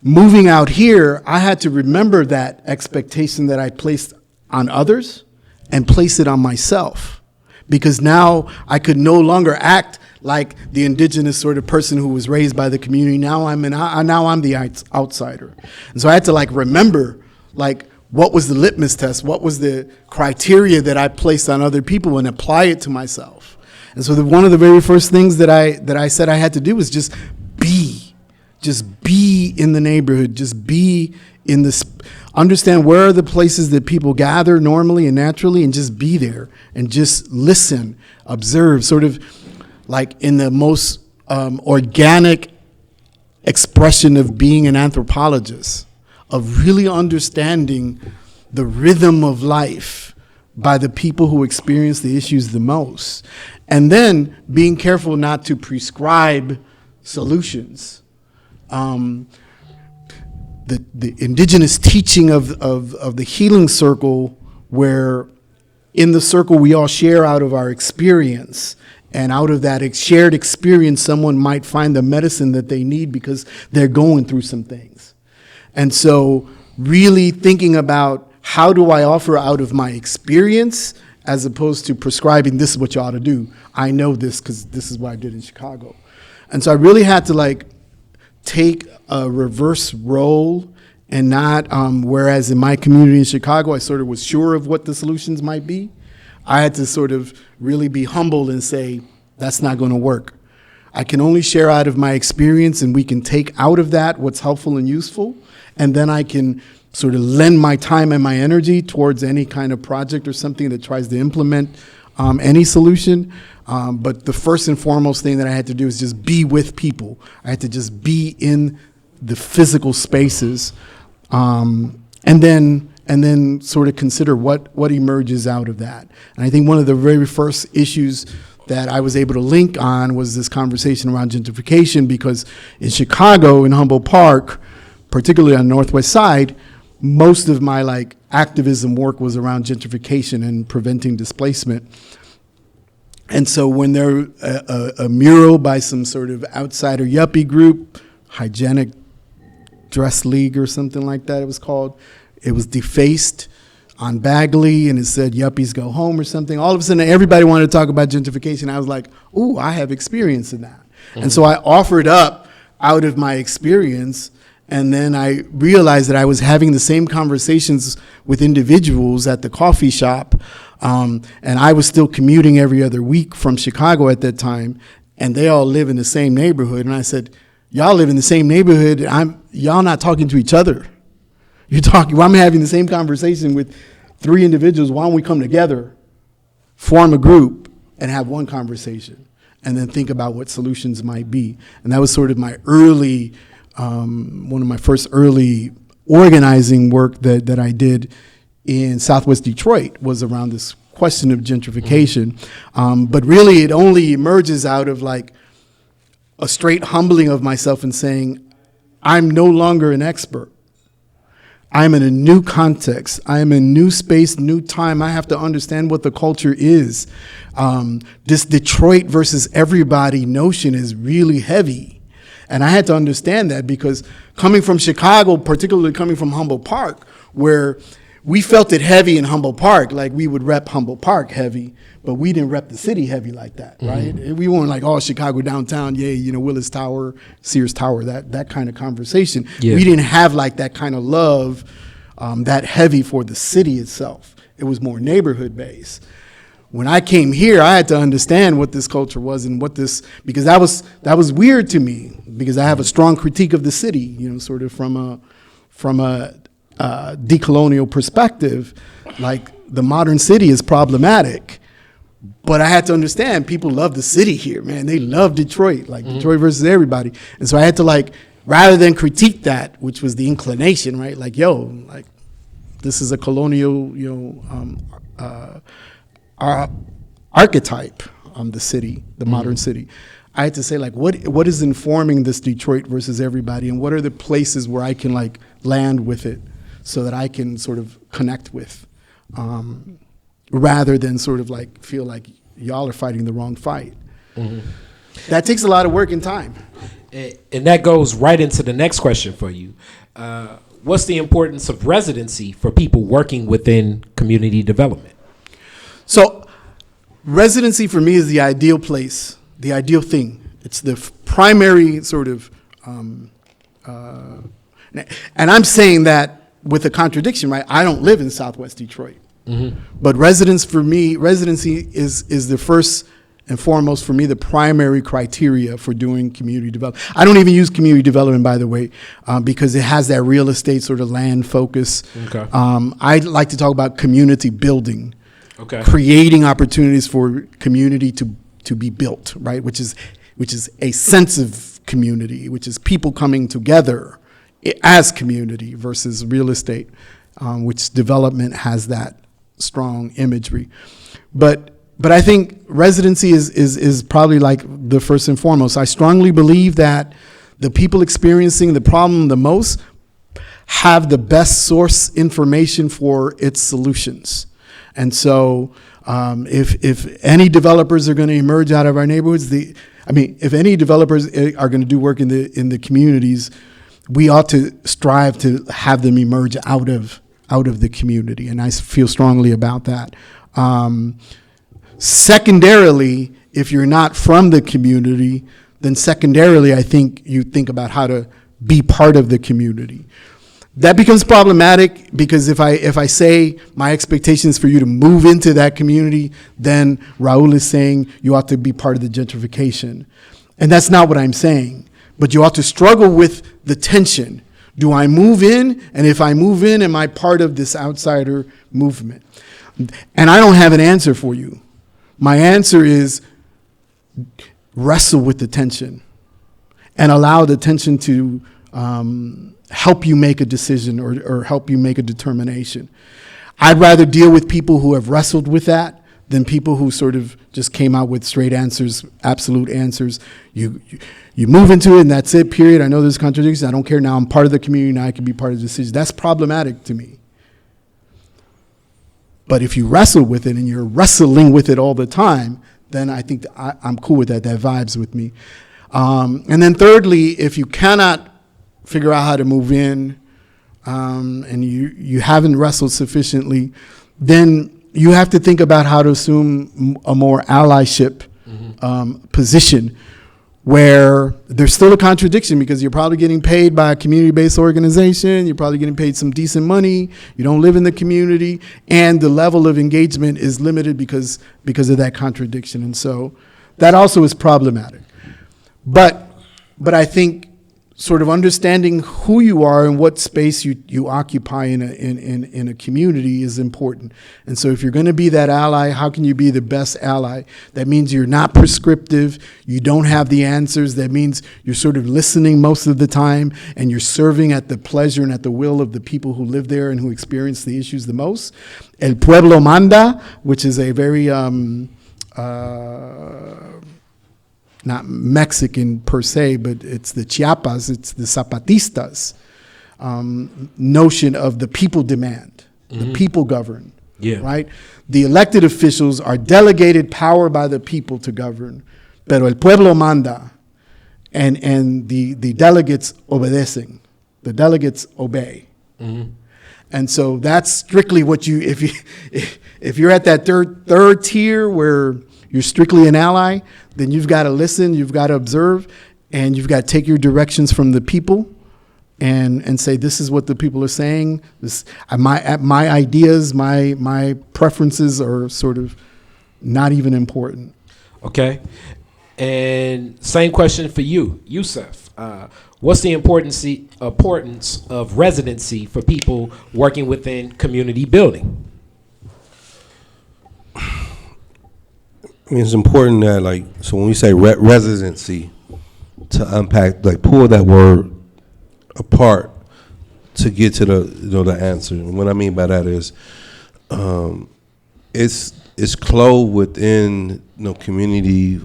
Moving out here, I had to remember that expectation that I placed on others and place it on myself. Because now I could no longer act like the indigenous sort of person who was raised by the community. Now I'm the outsider. And so I had to, like, remember, like, what was the litmus test? What was the criteria that I placed on other people and apply it to myself? And so one of the very first things that I said I had to do was just be in the neighborhood, just be in this, understand where are the places that people gather normally and naturally, and just be there and just listen, observe, sort of like in the most organic expression of being an anthropologist, of really understanding the rhythm of life by the people who experience the issues the most. And then being careful not to prescribe solutions. The indigenous teaching of the healing circle, where in the circle we all share out of our experience, and out of that shared experience someone might find the medicine that they need because they're going through some things. And so really thinking about, how do I offer out of my experience as opposed to prescribing, this is what you ought to do. I know this because this is what I did in Chicago. And so I really had to, like, take a reverse role, and not, whereas in my community in Chicago, I sort of was sure of what the solutions might be. I had to sort of really be humble and say, that's not going to work. I can only share out of my experience, and we can take out of that what's helpful and useful, and then I can sort of lend my time and my energy towards any kind of project or something that tries to implement any solution. But the first and foremost thing that I had to do is just be with people. I had to just be in the physical spaces, and then sort of consider what emerges out of that. And I think one of the very first issues that I was able to link on was this conversation around gentrification, because in Chicago, in Humboldt Park, particularly on the Northwest Side, most of my like activism work was around gentrification and preventing displacement. And so when there a mural by some sort of outsider yuppie group, Hygienic Dress League or something like that it was called, it was defaced on Bagley and it said yuppies go home or something. All of a sudden everybody wanted to talk about gentrification. I was like, ooh, I have experience in that. Mm-hmm. And so I offered up out of my experience, and then I realized that I was having the same conversations with individuals at the coffee shop, and I was still commuting every other week from Chicago at that time, and they all live in the same neighborhood. And I said, y'all live in the same neighborhood, y'all not talking to each other. I'm having the same conversation with 3 individuals. Why don't we come together, form a group, and have one conversation, and then think about what solutions might be. And that was sort of my early, one of my first early organizing work that I did in Southwest Detroit was around this question of gentrification. But really it only emerges out of like a straight humbling of myself and saying, I'm no longer an expert. I'm in a new context. I am in new space, new time. I have to understand what the culture is. This Detroit versus everybody notion is really heavy. And I had to understand that, because coming from Chicago, particularly coming from Humboldt Park, where we felt it heavy in Humboldt Park, like we would rep Humboldt Park heavy, but we didn't rep the city heavy like that, right? Mm-hmm. We weren't like, oh, Chicago downtown, yay, Willis Tower, Sears Tower, that kind of conversation. Yeah. We didn't have like that kind of love, that heavy for the city itself. It was more neighborhood based. When I came here, I had to understand what this culture was and because that was weird to me, because I have a strong critique of the city, sort of from a decolonial perspective. Like, the modern city is problematic, but I had to understand people love the city here, man. They love Detroit, like Detroit versus everybody. And so I had to rather than critique that, which was the inclination, right? Like, this is a colonial, archetype on the city, the modern city. I had to say, what is informing this Detroit versus everybody, and what are the places where I can land with it so that I can sort of connect with, rather than sort of feel like y'all are fighting the wrong fight. Mm-hmm. That takes a lot of work and time. And that goes right into the next question for you. What's the importance of residency for people working within community development? So residency for me is the ideal place, the ideal thing. It's the primary sort of, and I'm saying that with a contradiction, right? I don't live in Southwest Detroit. Mm-hmm. But residency is the first and foremost, for me, the primary criteria for doing community development. I don't even use community development, by the way, because it has that real estate sort of land focus. Okay. I like to talk about community building, creating opportunities for community to be built, right? Which is a sense of community, which is people coming together as community versus real estate, which development has that strong imagery. But I think residency is probably the first and foremost. I strongly believe that the people experiencing the problem the most have the best source information for its solutions. And so if any developers are going to emerge out of our neighborhoods, if any developers are going to do work in the communities, we ought to strive to have them emerge out of the community. And I feel strongly about that. Secondarily, if you're not from the community, then secondarily, I think you think about how to be part of the community. That becomes problematic because if I say my expectation is for you to move into that community, then Raul is saying you ought to be part of the gentrification. And that's not what I'm saying. But you ought to struggle with the tension. Do I move in? And if I move in, am I part of this outsider movement? And I don't have an answer for you. My answer is wrestle with the tension and allow the tension to help you make a decision or help you make a determination. I'd rather deal with people who have wrestled with that than people who sort of just came out with straight answers, absolute answers. You move into it and that's it, period. I know there's contradictions. I don't care now. I'm part of the community. Now I can be part of the decision. That's problematic to me. But if you wrestle with it and you're wrestling with it all the time, then I think I'm cool with that. That vibes with me. And then thirdly, if you cannot figure out how to move in and you haven't wrestled sufficiently, then you have to think about how to assume a more allyship position where there's still a contradiction because you're probably getting paid by a community-based organization, you're probably getting paid some decent money, you don't live in the community, and the level of engagement is limited because of that contradiction. And so that also is problematic. But I think sort of understanding who you are and what space you occupy in a community is important. And so if you're going to be that ally, how can you be the best ally? That means you're not prescriptive, you don't have the answers. That means you're sort of listening most of the time and you're serving at the pleasure and at the will of the people who live there and who experience the issues the most. El pueblo manda, which is a very not Mexican per se, but it's the Chiapas, it's the Zapatistas notion of the people demand, the people govern, right? The elected officials are delegated power by the people to govern, pero el pueblo manda, and the delegates obedecen, the delegates obey. And so that's strictly what if you're at that third tier where you're strictly an ally, then you've got to listen, you've got to observe, and you've got to take your directions from the people and say, this is what the people are saying. My ideas, my preferences are sort of not even important. Okay. And same question for you, Yusef. What's the importance of residency for people working within community building? I mean, it's important that, so when we say residency, to unpack, pull that word apart to get to the answer. And what I mean by that is, it's clothed within community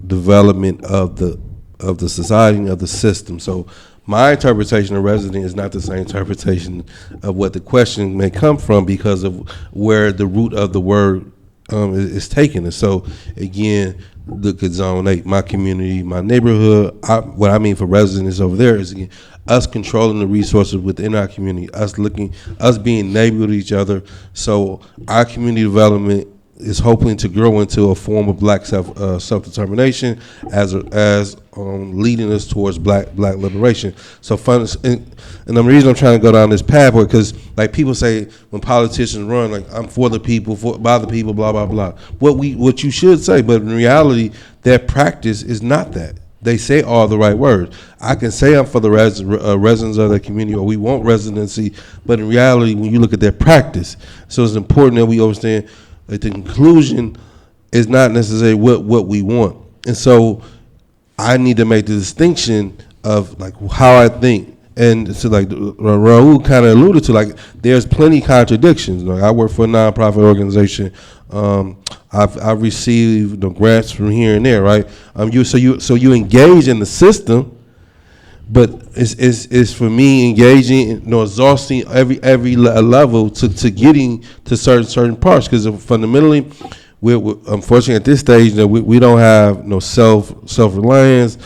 development of the society and of the system. So my interpretation of resident is not the same interpretation of what the question may come from because of where the root of the word is taken. And so again, look at Zone 8, my community, my neighborhood. What I mean for residents over there is, again, us controlling the resources within our community, us being neighbor to each other. So our community development is hoping to grow into a form of black self-determination as leading us towards black liberation. So and the reason I'm trying to go down this pathway, because people say when politicians run, I'm for the people, by the people, blah blah blah. What you should say, but in reality, their practice is not that. They say all the right words. I can say I'm for the residents of the community, or we want residency, but in reality, when you look at their practice, so it's important that we understand that the conclusion is not necessarily what we want. And so I need to make the distinction of how I think. And so Raul kind of alluded to, there's plenty contradictions. I work for a nonprofit organization. I've received grants from here and there, right? So you engage in the system, but it's for me engaging, exhausting every level to getting to certain parts, because fundamentally, we're unfortunately at this stage that we don't have no self-reliance,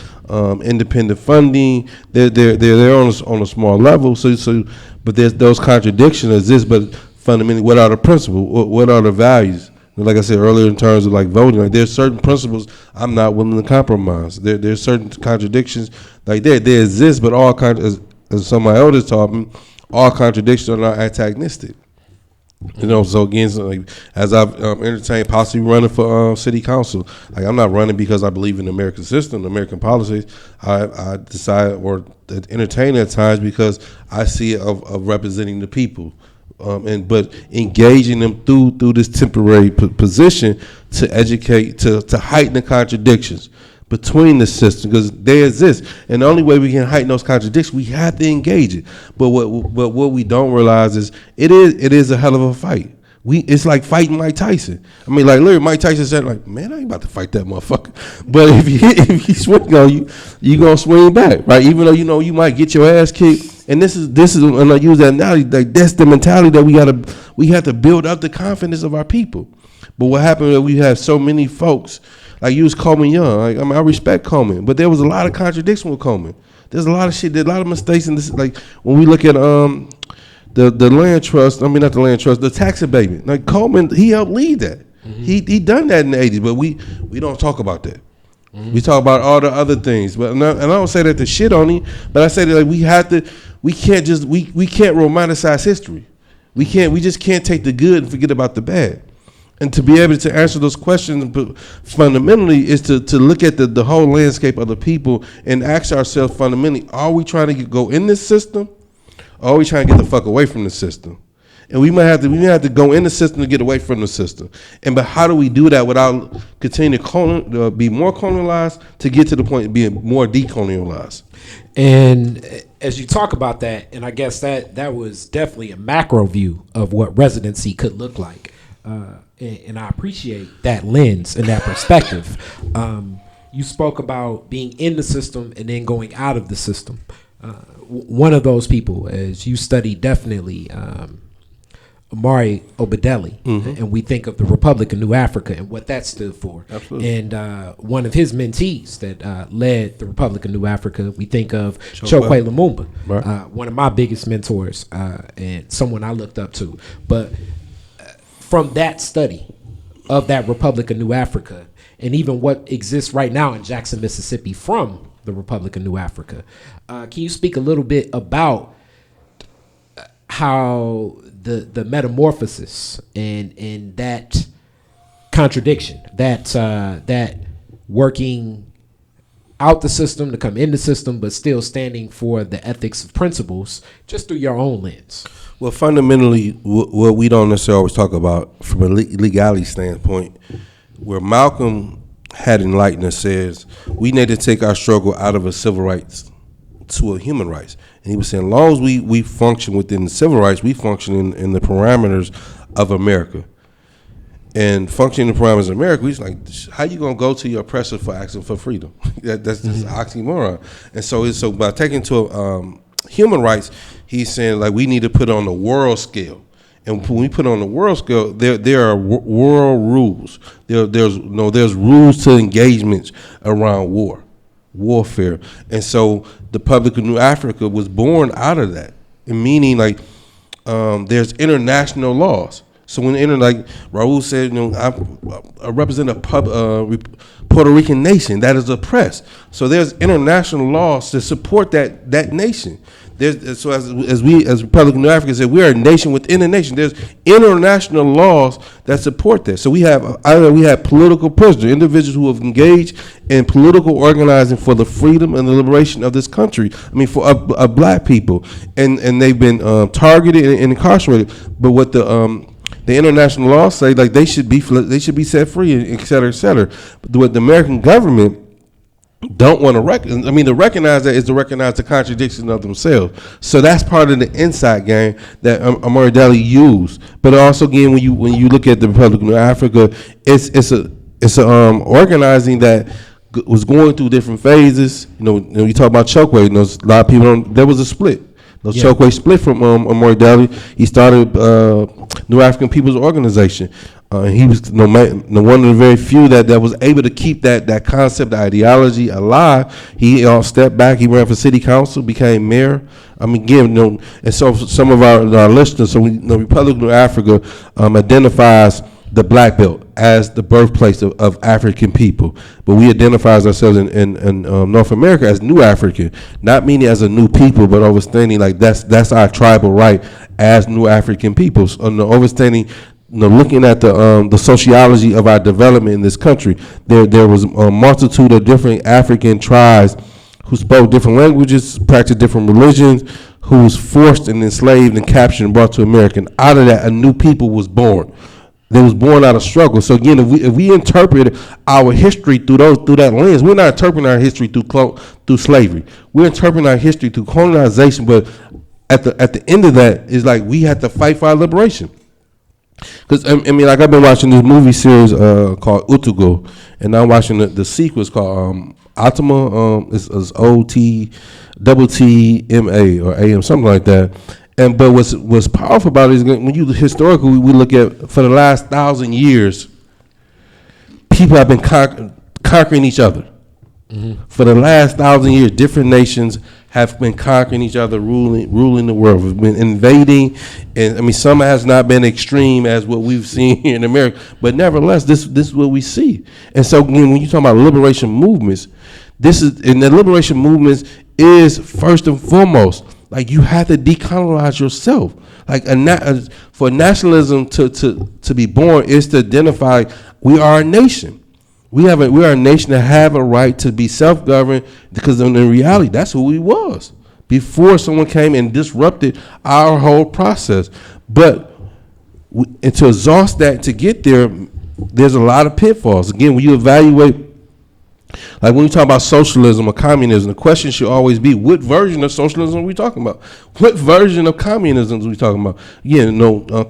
independent funding. They're on a small level. So but there's those contradictions exist. But fundamentally, what are the principles? What are the values? Like I said earlier, in terms of voting, there's certain principles I'm not willing to compromise. There's certain contradictions they exist, but all as some of my elders taught me, all contradictions are not antagonistic. So again, as I've entertained possibly running for city council, I'm not running because I believe in the American system, the American policies. I decide or entertain at times because I see it of representing the people. but engaging them through this temporary position to educate, to heighten the contradictions between the system, because they exist, and the only way we can heighten those contradictions, we have to engage it. But what we don't realize is it is a hell of a fight. It's like fighting Mike Tyson. I mean, like literally, Mike Tyson said, like, man, I ain't about to fight that motherfucker. But if he swing on you, you gonna swing back, right? Even though you might get your ass kicked. And this is, and I use that analogy, like that's the mentality that we have to build up the confidence of our people. But what happened is we have so many folks, like you was Coleman Young. Like, I mean, I respect Coleman, but there was a lot of contradiction with Coleman. There's a lot of shit, there's a lot of mistakes in this. Like when we look at the land trust, I mean not the land trust, the tax abatement. Like Coleman, he helped lead that. Mm-hmm. He done that in the 80s, but we don't talk about that. Mm-hmm. We talk about all the other things, but and I don't say that to shit on him, but I say that like we can't romanticize history. We just can't take the good and forget about the bad. And to be able to answer those questions fundamentally is to look at the whole landscape of the people and ask ourselves fundamentally, are we trying to go in this system, or are we trying to get the fuck away from the system? And we might have to go in the system to get away from the system. But how do we do that without continuing to be more colonialized to get to the point of being more decolonialized? And as you talk about that, and I guess that was definitely a macro view of what residency could look like. And I appreciate that lens and that perspective. You spoke about being in the system and then going out of the system. One of those people, as you study definitely Amari Obadeli, mm-hmm. and we think of the Republic of New Africa and what that stood for. Absolutely. And one of his mentees that led the Republic of New Africa, we think of Chokwe Lumumba, right. One of my biggest mentors and someone I looked up to. But from that study of that Republic of New Africa, and even what exists right now in Jackson, Mississippi from the Republic of New Africa, can you speak a little bit about how the metamorphosis and that contradiction, that working out the system to come in the system, but still standing for the ethics of principles, just through your own lens? Well, fundamentally, what we don't necessarily always talk about from a legality standpoint, where Malcolm had enlightened us says we need to take our struggle out of a civil rights to a human rights. And he was saying, as long as we function within the civil rights, we function in the parameters of America. And functioning in the parameters of America, he's like, how you gonna go to your oppressor for asking for freedom? That's just an oxymoron. And so by taking to human rights, he's saying like we need to put on the world scale. And when we put on the world scale, there are world rules. There's rules to engagements around warfare. And so the Republic of New Africa was born out of that. And meaning like there's international laws. So when like Raul said, I represent a Puerto Rican nation that is oppressed. So there's international laws to support that nation. So as Republic of New Africa said, we are a nation within a nation. There's international laws that support that. So we have political prisoners, individuals who have engaged in political organizing for the freedom and the liberation of this country. I mean, for black people, and they've been targeted and incarcerated. But what the international laws say, like they should be set free, et cetera, et cetera. But what the American government don't want to recognize that is to recognize the contradiction of themselves. So that's part of the inside game that Amari Deli used. But also again, when you look at the Republic of New Africa, it's a organizing that was going through different phases. You talk about Chokwe. A lot of people there was a split. Chokwe split from Amari Deli. He started New African People's Organization. He was one of the very few that was able to keep that concept, the ideology alive. He stepped back. He ran for city council, became mayor. I mean, again, and so some of our listeners, so the Republic of New Africa identifies the Black Belt as the birthplace of African people, but we identify ourselves in North America as New African, not meaning as a new people, but understanding like that's our tribal right as New African peoples. Understanding. Looking at the sociology of our development in this country, there was a multitude of different African tribes who spoke different languages, practiced different religions, who was forced and enslaved and captured and brought to America. And out of that, a new people was born. They was born out of struggle. So again, if we interpret our history through that lens, we're not interpreting our history through slavery. We're interpreting our history through colonization. But at the end of that, is like we had to fight for our liberation. Because I mean, like I've been watching this movie series called Utugo, and I'm watching the sequels called Atma. It's OTTMA or AM, something like that. And but what's powerful about it is when you historically we look at for the last 1,000 years, people have been conquering each other. Mm-hmm. For the last 1,000 years, different nations have been conquering each other, ruling the world. We've been invading, and I mean some has not been extreme as what we've seen here in America, but nevertheless, this is what we see. And so when you talk about liberation movements, the liberation movements is first and foremost. Like you have to decolonize yourself. Like for nationalism to be born is to identify we are a nation. We are a nation that have a right to be self-governed because in reality that's who we was before someone came and disrupted our whole process. But and to exhaust that to get there, there's a lot of pitfalls. Again, when you evaluate. Like when we talk about socialism or communism, the question should always be, what version of socialism are we talking about? What version of communism are we talking about?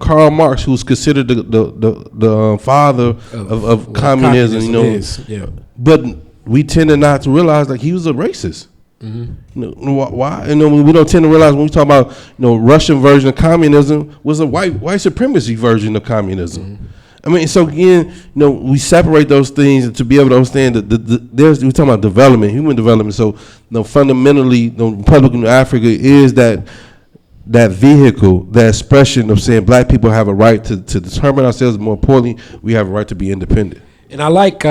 Karl Marx, who's considered the father of communism, yeah. But we tend to not to realize that he was a racist. Mm-hmm. Why? We don't tend to realize when we talk about Russian version of communism was a white supremacy version of communism. Mm-hmm. I mean, so again, we separate those things to be able to understand that we're talking about development, human development. So, fundamentally, the Republic of Africa is that vehicle, that expression of saying black people have a right to determine ourselves. More importantly, we have a right to be independent. And I like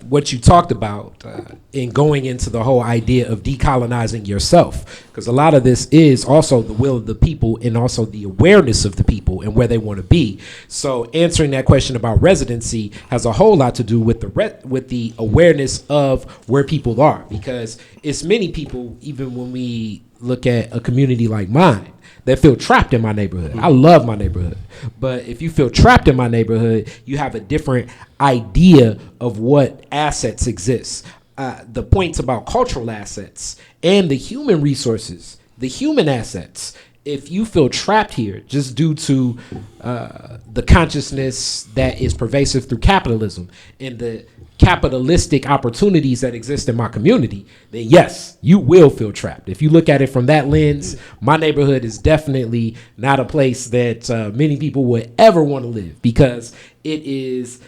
what you talked about in going into the whole idea of decolonizing yourself, because a lot of this is also the will of the people and also the awareness of the people and where they want to be. So answering that question about residency has a whole lot to do with the awareness of where people are, because it's many people, even when we look at a community like mine, that feel trapped in my neighborhood. I love my neighborhood. But if you feel trapped in my neighborhood, you have a different idea of what assets exist. The points about cultural assets and the human resources, the human assets, if you feel trapped here just due to the consciousness that is pervasive through capitalism and the capitalistic opportunities that exist in my community, then yes, you will feel trapped. If you look at it from that lens, my neighborhood is definitely not a place that many people would ever want to live, because it is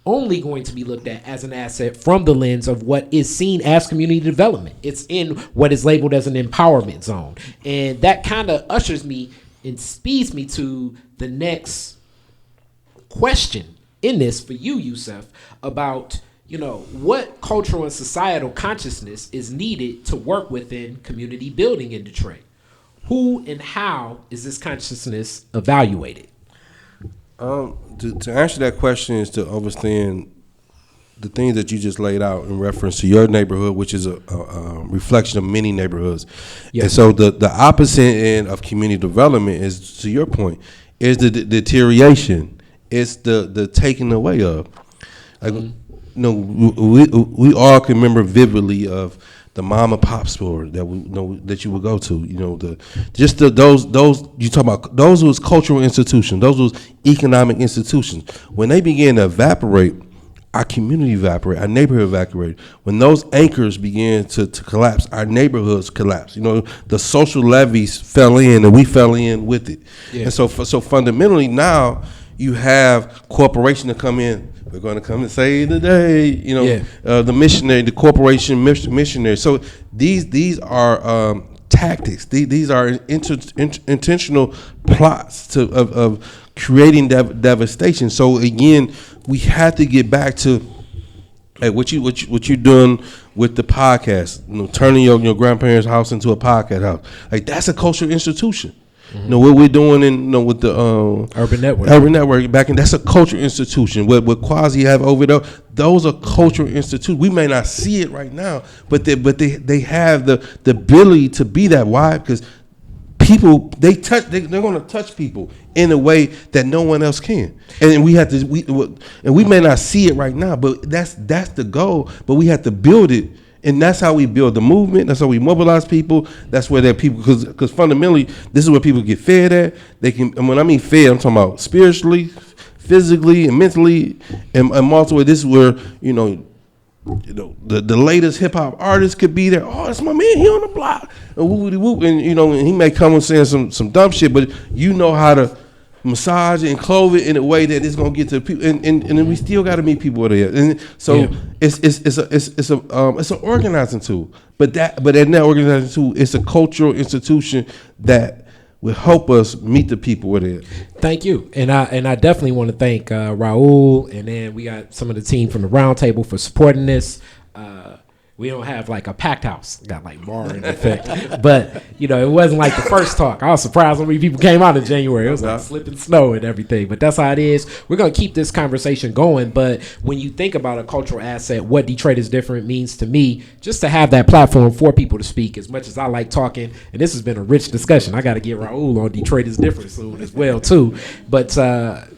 only going to be looked at as an asset from the lens of what is seen as community development. It's in what is labeled as an empowerment zone. And that kind of ushers me and speeds me to the next question in this for you, Yusef, about what cultural and societal consciousness is needed to work within community building in Detroit. Who and how is this consciousness evaluated? To answer that question is to understand the things that you just laid out in reference to your neighborhood, which is a reflection of many neighborhoods. Yes. And so the opposite end of community development is, to your point, is the deterioration. It's the taking away of. Like, we all can remember vividly of the mom and pop store that that you would go to. Those you talk about, those was cultural institutions, those was economic institutions. When they began to evaporate, our community evaporate, our neighborhood evaporate. When those anchors began to collapse, our neighborhoods collapsed. The social levees fell in, and we fell in with it. Yeah. And so fundamentally now you have corporation to come in. We're going to come and save the day. The missionary, the corporation missionary. So these are tactics. These are intentional plots of creating devastation. So again, we have to get back to what you're doing with the podcast. Turning your grandparents' house into a podcast house. Like, that's a cultural institution. Mm-hmm. What we're doing with the Urban Network back in, that's a cultural institution. What Quasi have over there, those are cultural institutions. We may not see it right now, but they have the ability to be that. Why? Because people, they're going to touch people in a way that no one else can, and we may not see it right now, but that's the goal. But we have to build it, and that's how we build the movement. That's how we mobilize people. That's where that people, because fundamentally, this is where people get fed at. They can, and when I mean fed, I'm talking about spiritually, physically, and mentally, and multiple. This is where the latest hip hop artist could be there. Oh, that's my man. He on the block. And whoopity whoop. And and he may come and saying some dumb shit, but you know how to massage it and clothe it in a way that it's gonna get to people. And then we still got to meet people there. And so it's an organizing tool. But in that organizing tool, it's a cultural institution that will help us meet the people where they're at. Thank you. And I definitely want to thank Raul, and then we got some of the team from the Roundtable for supporting this. We don't have like a packed house, got like bar in effect, but it wasn't like the first talk. I was surprised how many people came out in January. It was like slipping snow and everything, but that's how it is. We're going to keep this conversation going, but when you think about a cultural asset, what Detroit is different means to me, just to have that platform for people to speak, as much as I like talking, and this has been a rich discussion. I got to get Raul on Detroit is different soon as well too, but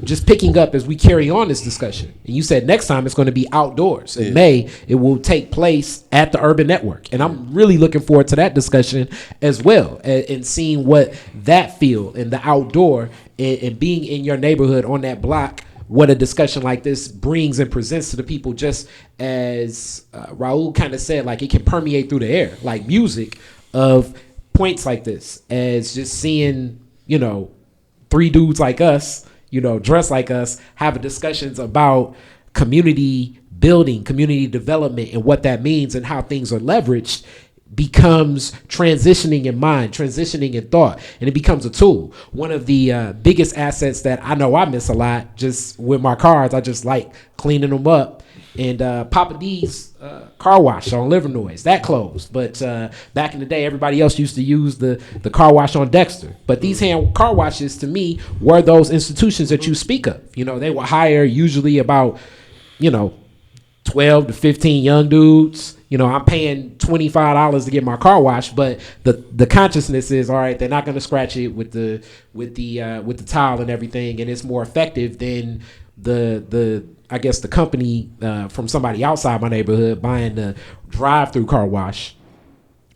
just picking up as we carry on this discussion, and you said next time it's going to be outdoors. In May, it will take place at the Urban Network, and I'm really looking forward to that discussion as well, and seeing what that feel in the outdoor and being in your neighborhood on that block, what a discussion like this brings and presents to the people, just as Raul kind of said, like it can permeate through the air, like music of points like this, as just seeing, three dudes like us, dressed like us, having discussions about community building, community development, and what that means and how things are leveraged becomes transitioning in mind, transitioning in thought, and it becomes a tool. One of the biggest assets that I know I miss a lot, just with my cars, I just like cleaning them up. And Papa D's car wash on Livernois, that closed. But back in the day, everybody else used to use the car wash on Dexter. But these hand car washes, to me, were those institutions that you speak of. They would hire usually about, 12 to 15 young dudes. I'm paying $25 to get my car washed, but the consciousness is, all right, they're not going to scratch it with the towel and everything, and it's more effective than the I guess the company from somebody outside my neighborhood buying the drive-through car wash.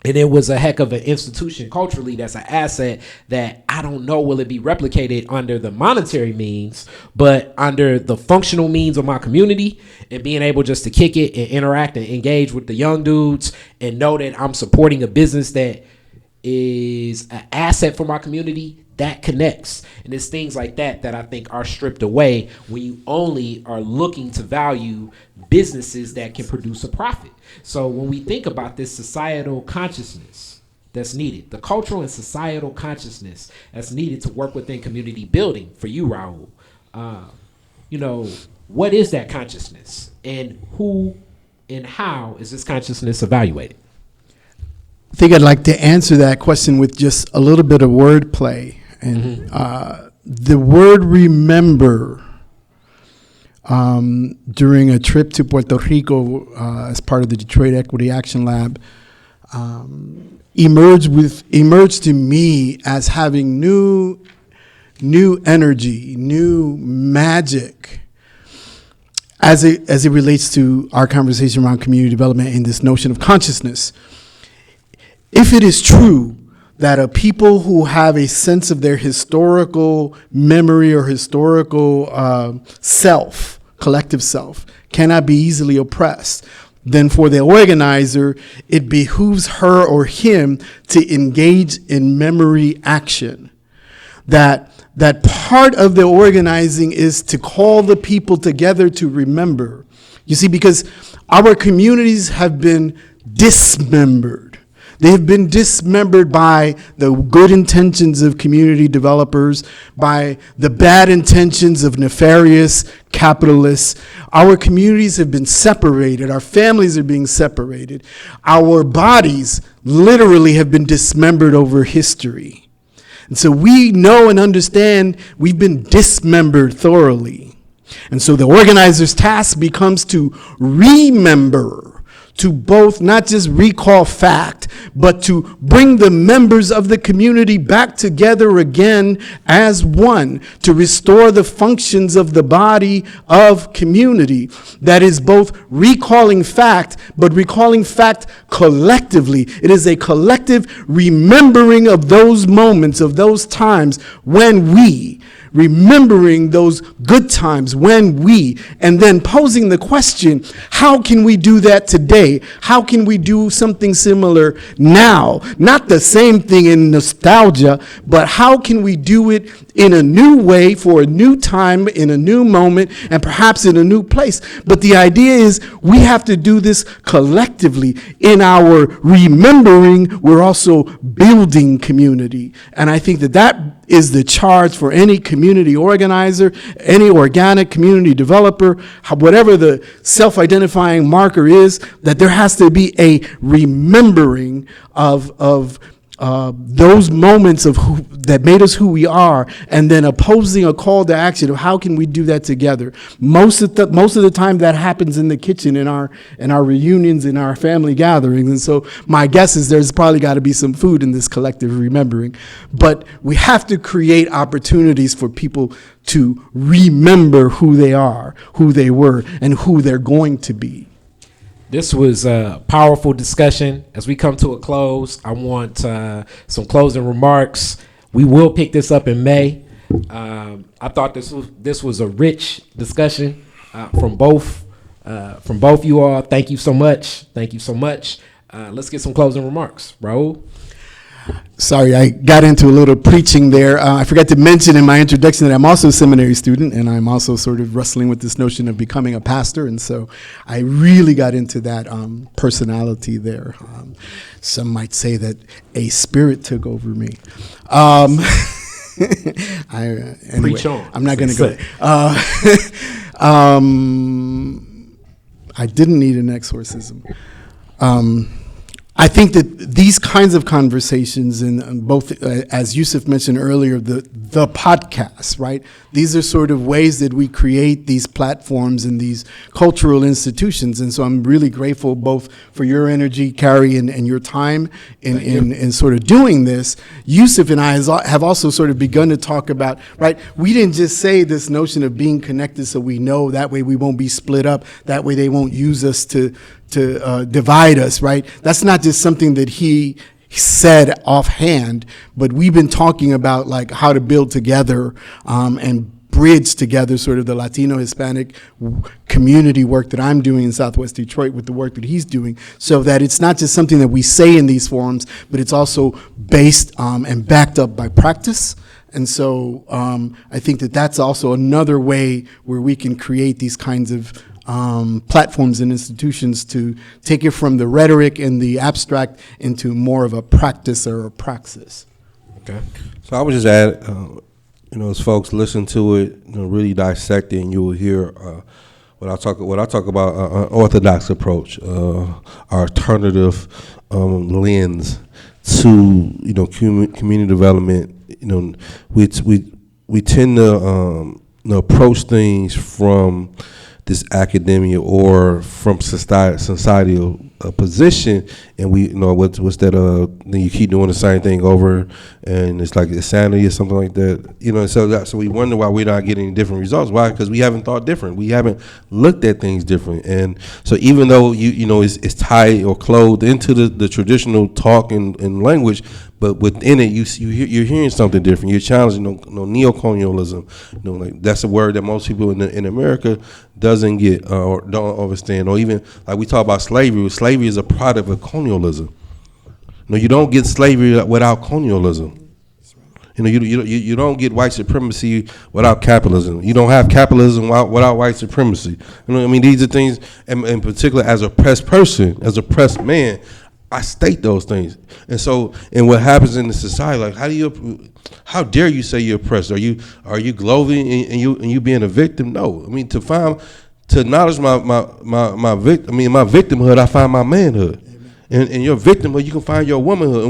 And it was a heck of an institution culturally that's an asset that I don't know will it be replicated under the monetary means, but under the functional means of my community, and being able just to kick it and interact and engage with the young dudes and know that I'm supporting a business that is an asset for my community. That connects. And it's things like that I think are stripped away when you only are looking to value businesses that can produce a profit. So when we think about this societal consciousness that's needed, the cultural and societal consciousness that's needed to work within community building for you, Raul, what is that consciousness, and who and how is this consciousness evaluated? I think I'd like to answer that question with just a little bit of wordplay. And the word remember, during a trip to Puerto Rico as part of the Detroit Equity Action Lab, emerged to me as having new energy, new magic as it relates to our conversation around community development and this notion of consciousness. If it is true that a people who have a sense of their historical memory or historical self, collective self, cannot be easily oppressed, then for the organizer, it behooves her or him to engage in memory action. That part of the organizing is to call the people together to remember. You see, because our communities have been dismembered. They have been dismembered by the good intentions of community developers, by the bad intentions of nefarious capitalists. Our communities have been separated. Our families are being separated. Our bodies literally have been dismembered over history. And so we know and understand we've been dismembered thoroughly. And so the organizer's task becomes to remember, to both not just recall fact, but to bring the members of the community back together again as one, to restore the functions of the body of community. That is both recalling fact, but recalling fact collectively. It is a collective remembering of those moments, of those times when we, remembering those good times when we, and then posing the question, how can we do that today? How can we do something similar now? Not the same thing in nostalgia, but how can we do it in a new way for a new time, in a new moment, and perhaps in a new place? But the idea is we have to do this collectively. In our remembering, we're also building community. And I think that that is the charge for any community organizer, any organic community developer, whatever the self-identifying marker is, that there has to be a remembering of those moments of that made us who we are, and then opposing a call to action of how can we do that together. Most of the time that happens in the kitchen, in our reunions, in our family gatherings. And so my guess is there's probably got to be some food in this collective remembering. But we have to create opportunities for people to remember who they are, who they were, and who they're going to be. This was a powerful discussion. As we come to a close, I want some closing remarks. We will pick this up in May. I thought this was a rich discussion from both you all. Thank you so much. Thank you so much. Let's get some closing remarks. Raul? Sorry, I got into a little preaching there. I forgot to mention in my introduction that I'm also a seminary student, and I'm also sort of wrestling with this notion of becoming a pastor, and so I really got into that personality there. Some might say that a spirit took over me. Anyway, Preach on. I'm not going to go. I didn't need an exorcism. I think that these kinds of conversations, and both, as Yusef mentioned earlier, the podcasts, right? These are sort of ways that we create these platforms and these cultural institutions. And so I'm really grateful both for your energy, Khary, and your time in sort of doing this. Yusef and I have also sort of begun to talk about, right? We didn't just say this notion of being connected so we know, that way we won't be split up, that way they won't use us to divide us, right? That's not just something that he said offhand, but we've been talking about like how to build together and bridge together sort of the Latino Hispanic community work that I'm doing in Southwest Detroit with the work that he's doing, so that it's not just something that we say in these forums, but it's also based and backed up by practice. And so I think that that's also another way where we can create these kinds of platforms and institutions to take it from the rhetoric and the abstract into more of a practice or a praxis. Okay. So I would just add, as folks listen to it, really dissect it, and you will hear what I talk about an orthodox approach, our alternative lens to community development. We tend to approach things from this academia or from societal position, and we what's that then you keep doing the same thing over, and it's like insanity or something like that, so we wonder why we're not getting different results. Why? Because we haven't thought different, we haven't looked at things different. And so even though it's tied or clothed into the traditional talk and language, but within it, you're hearing something different. You're challenging neocolonialism. Like that's a word that most people in America doesn't get or don't understand. Or even like we talk about slavery. Slavery is a product of colonialism. You don't get slavery without colonialism. You don't get white supremacy without capitalism. You don't have capitalism without white supremacy. These are things, and in particular, as a oppressed person, as a oppressed man, I state those things. And so, and what happens in the society, like how dare you say you're oppressed? Are you gloating and you being a victim? No. To acknowledge my victimhood, I find my manhood. And your victimhood, you can find your womanhood.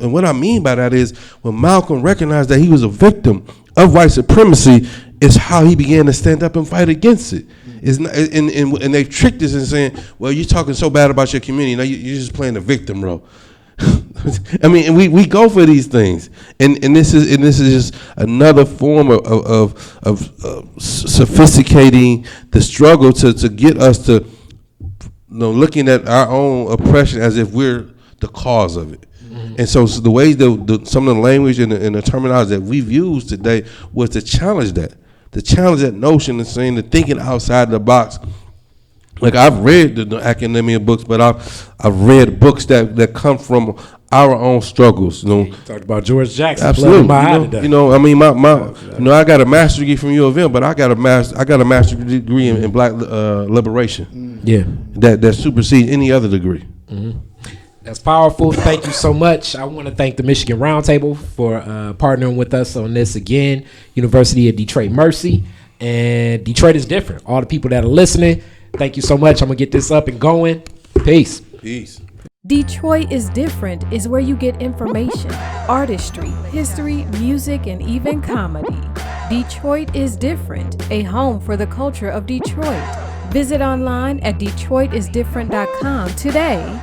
And what I mean by that is when Malcolm recognized that he was a victim of white supremacy, It's how he began to stand up and fight against it. It's not, and they've tricked us in saying, well, you're talking so bad about your community. Now you're just playing the victim role. I mean, and we go for these things, and this is just another form of sophisticating the struggle to get us to, looking at our own oppression as if we're the cause of it. And so the ways some of the language and the terminology that we've used today was to challenge that notion of saying the thinking outside the box. Like I've read the academia books, but I've read books that come from our own struggles. You talked about George Jackson. Absolutely. I mean, I got a master's degree from U of M, but I got a master's degree in Black liberation. Yeah, that supersedes any other degree. Mm-hmm. That's powerful. Thank you so much. I want to thank the Michigan Roundtable for partnering with us on this again. University of Detroit Mercy, and Detroit is different. All the people that are listening, thank you so much. I'm gonna get this up and going. Peace. Detroit is Different is where you get information, artistry, history, music, and even comedy. Detroit is Different, a home for the culture of Detroit. Visit online at DetroitisDifferent.com today.